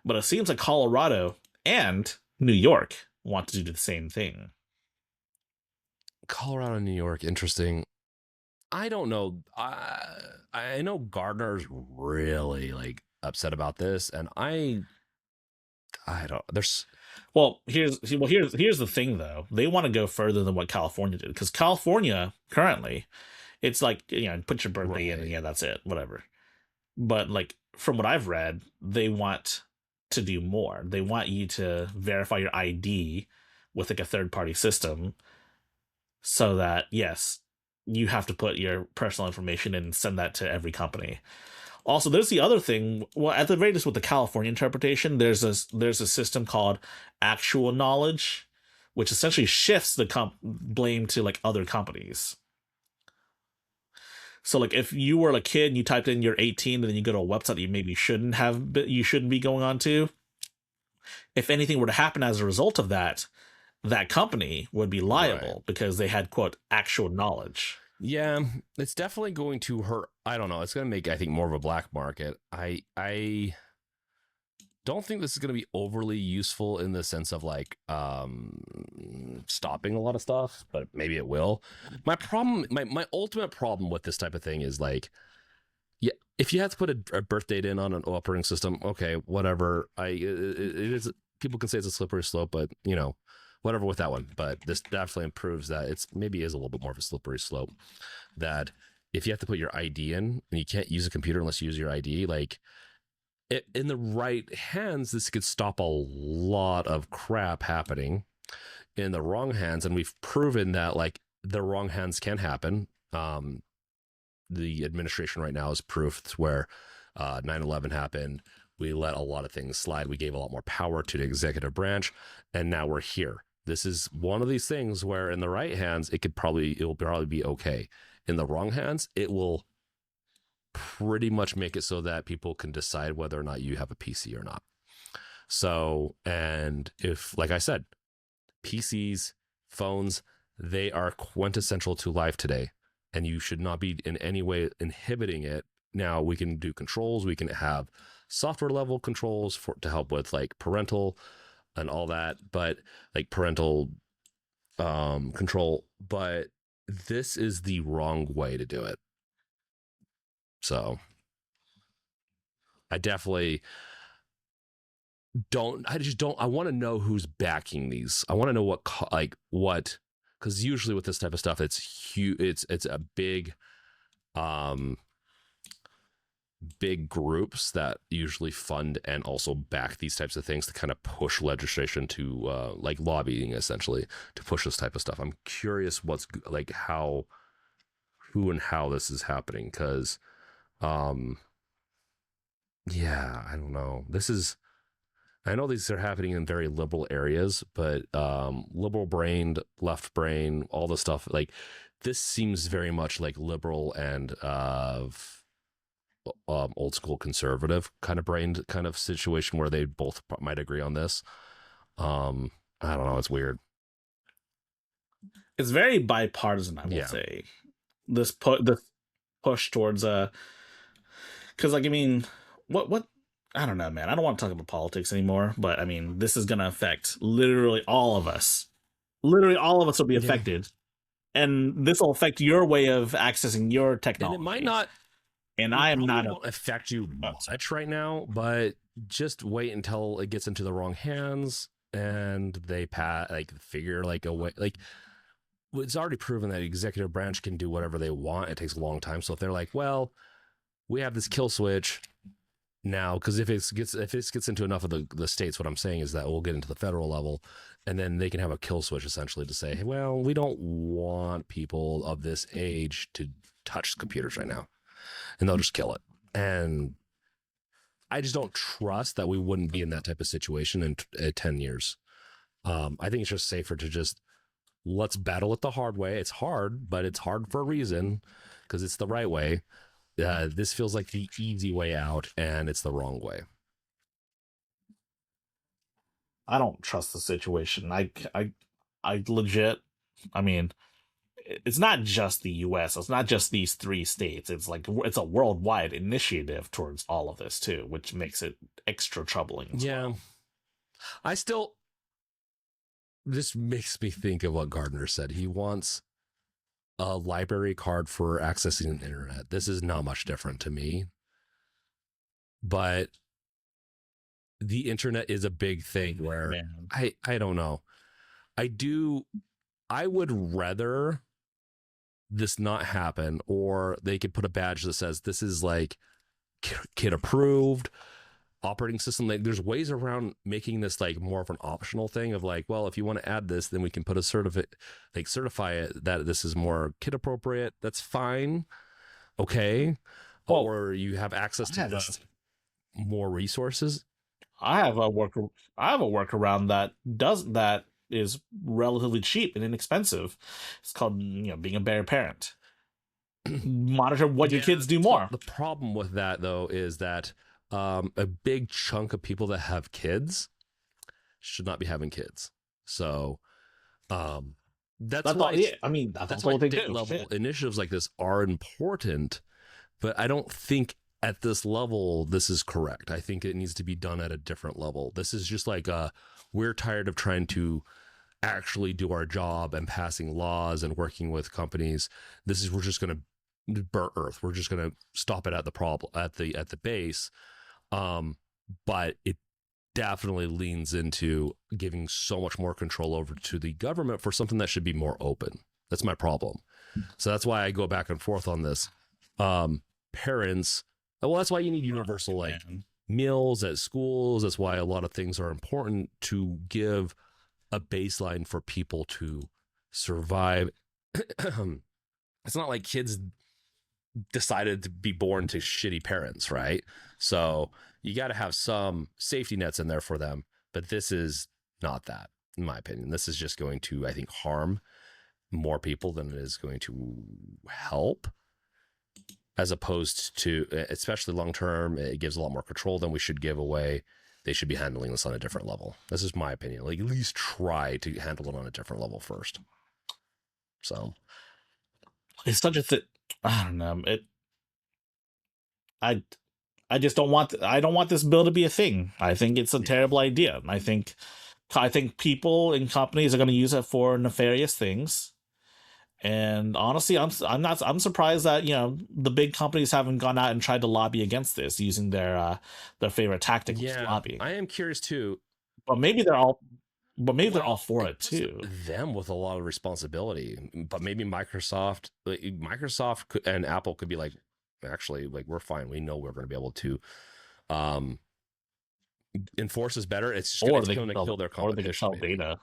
Speaker 1: but it seems like Colorado and New York want to do the same thing.
Speaker 2: Colorado and New York, interesting. I don't know. I know Gardner's really like upset about this, and I don't. Here's the thing though. They want to go further than what California did, because California currently, it's like, put your birthday in and yeah, that's it, whatever. But like from what I've read, they want to do more. They want you to verify your ID with like a third-party system, so that yes, you have to put your personal information in and send that to every company. Also, there's the other thing. Well, at the very least, with the California interpretation, there's a system called actual knowledge, which essentially shifts the blame to like other companies. So, like, if you were a kid and you typed in you're 18, and then you go to a website that you shouldn't be going on to, if anything were to happen as a result of that, that company would be liable because they had, quote, actual knowledge. Yeah, it's definitely going to hurt. I don't know. It's going to make, I think, more of a black market. I don't think this is going to be overly useful in the sense of like stopping a lot of stuff, but maybe it will. My ultimate problem with this type of thing is like, yeah, if you have to put a birth date in on an operating system, okay, whatever. It is. People can say it's a slippery slope, but whatever with that one. But this definitely improves that. It's maybe is a little bit more of a slippery slope, that if you have to put your ID in and you can't use a computer unless you use your ID, like in the right hands, this could stop a lot of crap happening. In the wrong hands, and we've proven that like the wrong hands can happen. the administration right now is proof where 9/11 happened. We let a lot of things slide. We gave a lot more power to the executive branch, and now we're here. This is one of these things where in the right hands, it will probably be okay. In the wrong hands, it will pretty much make it so that people can decide whether or not you have a PC or not. So, and if, like I said, PCs, phones, they are quintessential to life today, and you should not be in any way inhibiting it. Now we can do controls. We can have software level controls to help with like parental and all that, but like parental control, but this is the wrong way to do it. So I definitely I want to know who's backing these. I want to know what, because usually with this type of stuff, it's huge. It's a big groups that usually fund and also back these types of things to kind of push legislation to like lobbying, essentially, to push this type of stuff. I'm curious what's like who and how this is happening, because yeah, I don't know. I know these are happening in very liberal areas, but liberal brained, left brain, all the stuff, like this seems very much like liberal and old school conservative kind of brained kind of situation where they both might agree on this. I don't know. It's weird.
Speaker 1: It's very bipartisan, I will say. This push towards because like I mean, what I don't know, man. I don't want to talk about politics anymore, but I mean, this is gonna affect literally all of us. Literally all of us will be affected, and this will affect your way of accessing your technology.
Speaker 2: And it might not.
Speaker 1: And I am not
Speaker 2: won't affect you much right now, but just wait until it gets into the wrong hands and they figure like a way. Like it's already proven that the executive branch can do whatever they want. It takes a long time. So if they're like, well, we have this kill switch now, because if it gets into enough of the states, what I'm saying is that we'll get into the federal level, and then they can have a kill switch essentially to say, hey, well, we don't want people of this age to touch computers right now. And they'll just kill it. And I just don't trust that we wouldn't be in that type of situation in 10 years. I think it's just safer to just let's battle it the hard way. It's hard, but it's hard for a reason, because it's the right way. This feels like the easy way out, and it's the wrong way.
Speaker 1: I don't trust the situation. I legit, I mean, it's not just the US. It's not just these 3 states. It's like it's a worldwide initiative towards all of this too, which makes it extra troubling.
Speaker 2: Yeah. Well. This makes me think of what Gardner said. He wants a library card for accessing the internet. This is not much different to me, but the internet is a big thing where I don't know. I would rather this not happen, or they could put a badge that says this is like kid approved operating system. Like there's ways around making this like more of an optional thing of like, well, if you want to add this, then we can put a certify it that this is more kid appropriate. That's fine. Okay. Or you have access to this more resources.
Speaker 1: I have a workaround that is relatively cheap and inexpensive. It's called, being a better parent. Monitor what your kids do more.
Speaker 2: The problem with that though is that a big chunk of people that have kids should not be having kids. So that's why
Speaker 1: that's why
Speaker 2: state level initiatives like this are important, but I don't think at this level this is correct. I think it needs to be done at a different level. This is just like we're tired of trying to actually do our job and passing laws and working with companies. We're just going to burn earth. We're just going to stop it at the problem at the base. But it definitely leans into giving so much more control over to the government for something that should be more open. That's my problem. So that's why I go back and forth on this. Parents, well, that's why you need universal meals at schools. That's why a lot of things are important, to give a baseline for people to survive it's not like kids decided to be born to shitty parents, right? So you got to have some safety nets in there for them. But this is not that, in my opinion. This is just going to, I think, harm more people than it is going to help, as opposed to, especially long term, it gives a lot more control than we should give away. They should be handling this on a different level. This is my opinion. Like, at least try to handle it on a different level first. So
Speaker 1: It's such a I don't know. I I just don't want I don't want this bill to be a thing. I think it's a terrible idea. I think people and companies are going to use it for nefarious things. And honestly, I'm surprised that the big companies haven't gone out and tried to lobby against this using their favorite tactic, which is
Speaker 2: yeah,
Speaker 1: lobbying.
Speaker 2: I am curious too.
Speaker 1: But maybe they're all they're all
Speaker 2: Well,
Speaker 1: for
Speaker 2: it
Speaker 1: it
Speaker 2: puts
Speaker 1: too.
Speaker 2: them with a lot of responsibility, but maybe Microsoft and Apple could be like, actually, like, we're fine. We know we're going to be able to um, enforce this better. It's just
Speaker 1: Or
Speaker 2: it's
Speaker 1: they
Speaker 2: going
Speaker 1: can
Speaker 2: to kill their
Speaker 1: or they can
Speaker 2: competition.
Speaker 1: sell
Speaker 2: Maybe.
Speaker 1: data.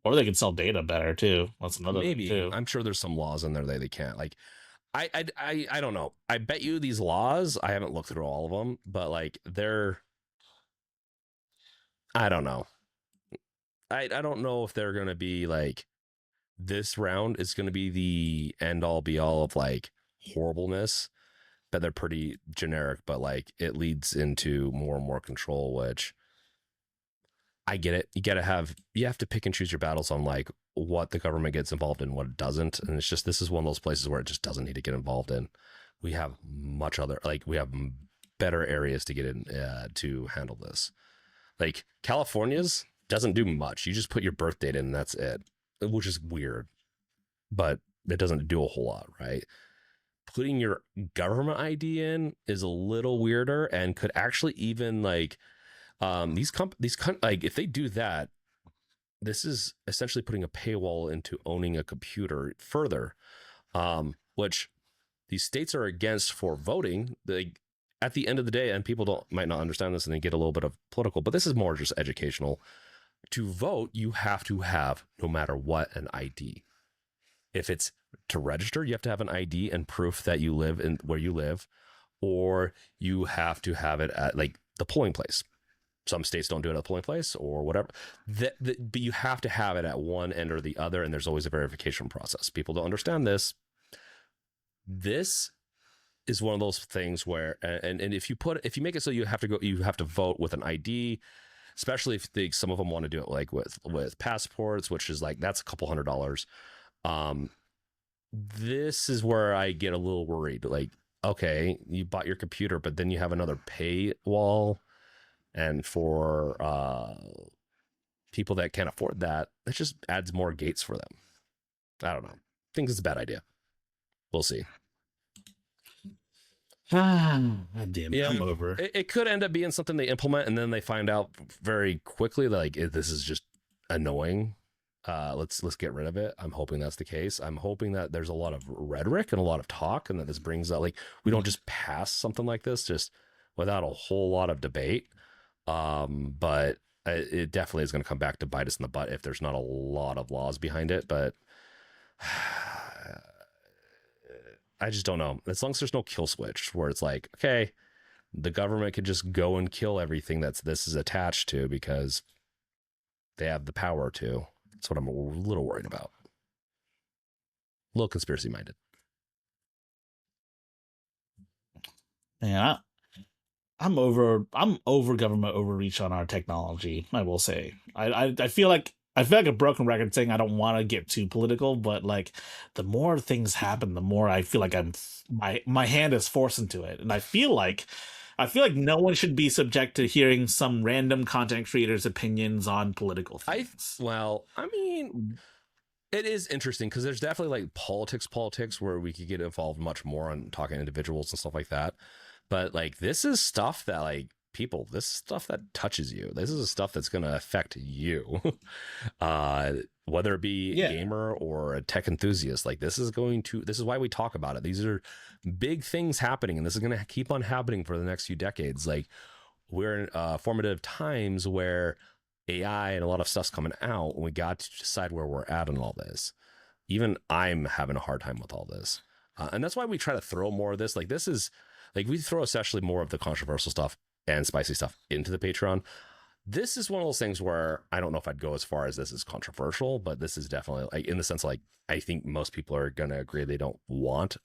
Speaker 1: Or they can sell data better too. That's another thing
Speaker 2: Maybe.
Speaker 1: too.
Speaker 2: I'm sure there's some laws in there that they can't. Like, I don't know. I bet you these laws, I haven't looked through all of them, but like I don't know. I don't know if they're going to be like, this round is going to be the end all be all of like horribleness, but they're pretty generic, but like it leads into more and more control, which I get it. You have to pick and choose your battles on like what the government gets involved in, what it doesn't. And it's just, this is one of those places where it just doesn't need to get involved in. We have we have better areas to get in to handle this. Like California's doesn't do much. You just put your birth date in and that's it, which is weird, but it doesn't do a whole lot, right? Putting your government ID in is a little weirder and could actually even like like if they do that, this is essentially putting a paywall into owning a computer further, which these states are against for voting. At the end of the day, and people might not understand this and they get a little bit of political, but this is more just educational. To vote, you have to have, no matter what, an ID. If it's to register, you have to have an ID and proof that you live in where you live, or you have to have it at like the polling place. Some states don't do it at the polling place or whatever. But you have to have it at one end or the other, and there's always a verification process. People don't understand this. This is one of those things where, and if you make it so you have to vote with an ID, especially if some of them want to do it like with passports, which is like, that's a couple $100. This is where I get a little worried. Like, okay, you bought your computer, but then you have another paywall, and for people that can't afford that, it just adds more gates for them. I don't know. I think it's a bad idea. We'll see.
Speaker 1: God damn it,
Speaker 2: Yeah,
Speaker 1: I'm over.
Speaker 2: It could end up being something they implement and then they find out very quickly that like, this is just annoying. Let's get rid of it. I'm hoping that's the case. I'm hoping that there's a lot of rhetoric and a lot of talk, and that this brings out, like, we don't just pass something like this just without a whole lot of debate. But it definitely is going to come back to bite us in the butt if there's not a lot of laws behind it. But I just don't know. As long as there's no kill switch where it's like, okay, the government could just go and kill everything this is attached to because they have the power to. That's what I'm a little worried about. A little conspiracy minded.
Speaker 1: Yeah, I'm over government overreach on our technology. I will say, I feel like a broken record saying I don't want to get too political, but like the more things happen, the more I feel like my hand is forced into it, and I feel like no one should be subject to hearing some random content creator's opinions on political things.
Speaker 2: I mean, it is interesting because there's definitely like politics where we could get involved much more on talking to individuals and stuff like that. But like, this is stuff that like this is stuff that touches you. This is stuff that's going to affect you, whether it be a gamer or a tech enthusiast. Like, this is why we talk about it. These are big things happening, and this is going to keep on happening for the next few decades. Like, we're in formative times where AI and a lot of stuff's coming out, and we got to decide where we're at in all this. even I'm having a hard time with all this. And that's why we try to throw more of this. Like this is like we throw essentially more of the controversial stuff and spicy stuff into the Patreon. This is one of those things where I don't know if I'd go as far as this is controversial, but this is definitely like in the sense like I think most people are going to agree they don't want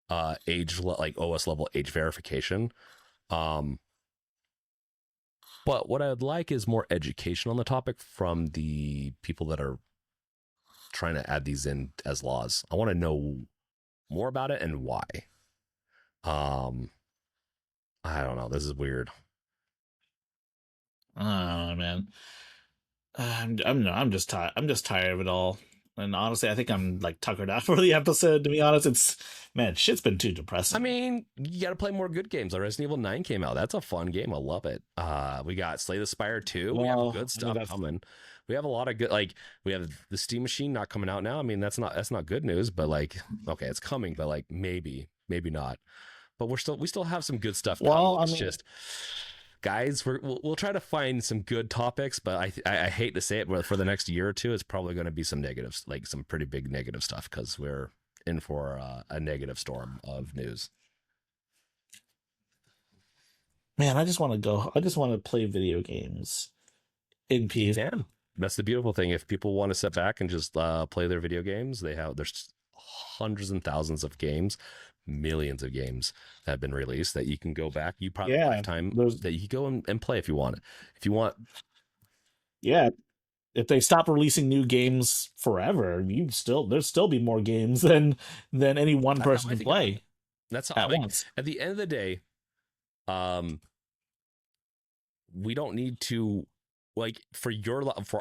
Speaker 2: like OS level age verification. But what I would like is more education on the topic from the people that are trying to add these in as laws. I want to know more about it and why. I don't know. This is weird.
Speaker 1: I don't know, man. I'm just tired. I'm just tired of it all. And honestly, I think I'm like tuckered out for the episode. To be honest, shit's been too depressing.
Speaker 2: I mean, you got to play more good games. Resident Evil 9 came out. That's a fun game. I love it. We got Slay the Spire 2. We have good stuff coming. We have a lot of good, like we have the Steam Machine not coming out now. I mean, that's not good news, but like, okay, it's coming, but like maybe not. But we still have some good stuff coming. It's just, guys, we'll try to find some good topics, but I hate to say it, but for the next year or two, it's probably going to be some negatives, like some pretty big negative stuff, because we're in for a negative storm of news.
Speaker 1: Man, I just want to play video games in peace.
Speaker 2: Yeah, that's the beautiful thing. If people want to sit back and just play their video games, there's hundreds and thousands of games, millions of games that have been released that you can go back. You probably have time that you can go and play if you want. If you want,
Speaker 1: yeah. If they stop releasing new games forever, there'd still be more games than any one person can play.
Speaker 2: That's how, once. At the end of the day, we don't need to, like, for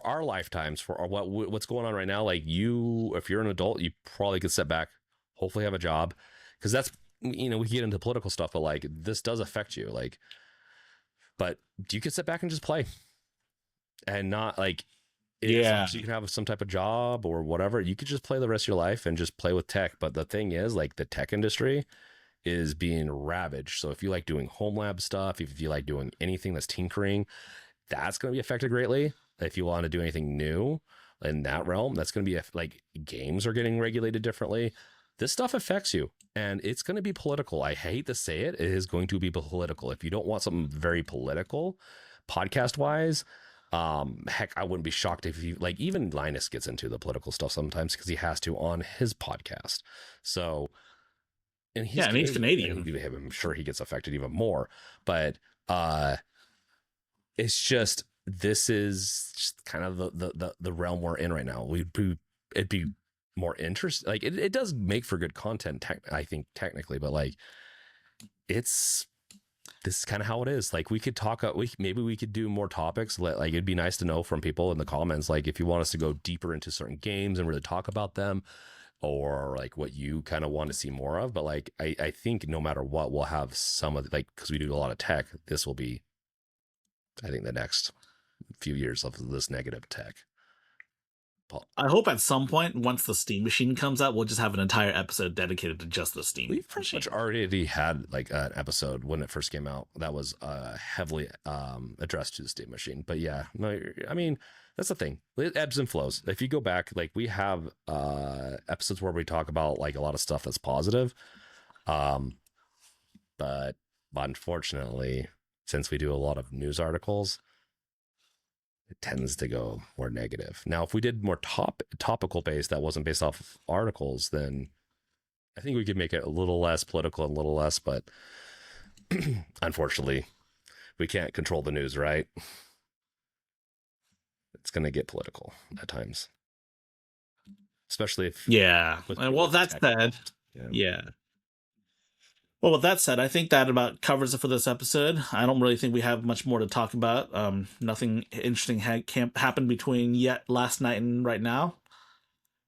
Speaker 2: our lifetimes, for what's going on right now. Like if you're an adult, you probably could sit back, hopefully have a job, because that's, we get into political stuff, but like this does affect you. Like, but you could sit back and just play, and not like. So you can have some type of job or whatever. You could just play the rest of your life and just play with tech. But the thing is, like, the tech industry is being ravaged. So if you like doing home lab stuff, if you like doing anything that's tinkering, that's going to be affected greatly. If you want to do anything new in that realm, that's going to be like games are getting regulated differently. This stuff affects you, and it's going to be political. I hate to say it. It is going to be political. If you don't want something very political, podcast wise, heck, I wouldn't be shocked if even Linus gets into the political stuff sometimes, because he has to on his podcast. So, and he's Canadian. I'm sure he gets affected even more. But it's just, this is just kind of the realm we're in right now. It'd be more interesting. Like it does make for good content, I think technically, but like this is kind of how it is. Like we could talk, maybe we could do more topics. Like it'd be nice to know from people in the comments, like if you want us to go deeper into certain games and really talk about them, or like what you kind of want to see more of. But like, I think no matter what, we'll have some of because we do a lot of tech. This will be, I think, the next few years of this negative tech.
Speaker 1: I hope at some point, once the Steam Machine comes out, we'll just have an entire episode dedicated to just the Steam Machine.
Speaker 2: We've pretty much already had like an episode when it first came out that was heavily addressed to the Steam Machine. But yeah, no, I mean, that's the thing. It ebbs and flows. If you go back, like we have episodes where we talk about like a lot of stuff that's positive. But unfortunately, since we do a lot of news articles, it tends to go more negative. Now, if we did more topical based that wasn't based off of articles, then I think we could make it a little less political and a little less, but unfortunately, we can't control the news, right? It's going to get political at times. Especially if...
Speaker 1: Yeah. Well, that's said. Yeah. Well, with that said, I think that about covers it for this episode. I don't really think we have much more to talk about. Nothing interesting happened between last night and right now.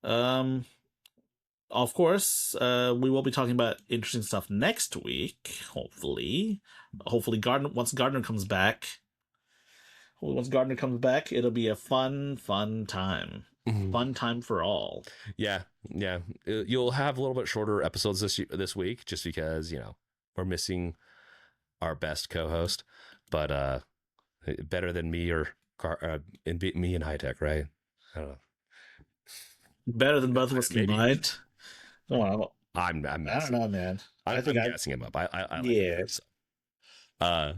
Speaker 1: Of course, we will be talking about interesting stuff next week, hopefully. Once Gardner comes back, it'll be a fun time. Mm-hmm. Fun time for all.
Speaker 2: Yeah. You'll have a little bit shorter episodes this week, just because we're missing our best co-host, but better than me or me and High Tech, right? I don't know.
Speaker 1: Better than both of us
Speaker 2: Maybe.
Speaker 1: combined. Oh,
Speaker 2: I'm
Speaker 1: I don't
Speaker 2: messing.
Speaker 1: know, man.
Speaker 2: I'm
Speaker 1: I
Speaker 2: gassing him up. I like
Speaker 1: yeah.
Speaker 2: him. So. Uh,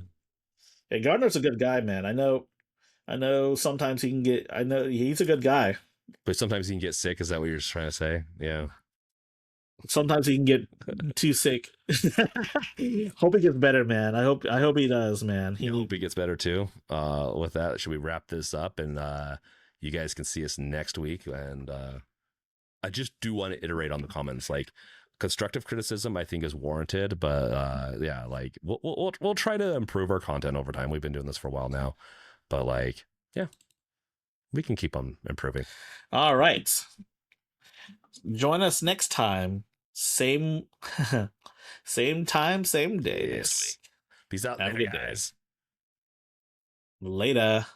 Speaker 1: Yeah, Gardner's a good guy, man. I know sometimes he can get I know he's a good guy.
Speaker 2: but sometimes he can get sick. Is that what you're just trying to say? Yeah.
Speaker 1: Sometimes he can get too sick. Hope he gets better, man. I hope he does, man.
Speaker 2: I hope he gets better too. With that, should we wrap this up and you guys can see us next week? And I just do want to iterate on the comments. Like constructive criticism, I think is warranted, but yeah, like we'll try to improve our content over time. We've been doing this for a while now, but like yeah, we can keep on improving.
Speaker 1: All right. Join us next time. Same same time, same day next week.
Speaker 2: Peace out.
Speaker 1: Have a
Speaker 2: Later,
Speaker 1: good day.
Speaker 2: guys.
Speaker 1: Later.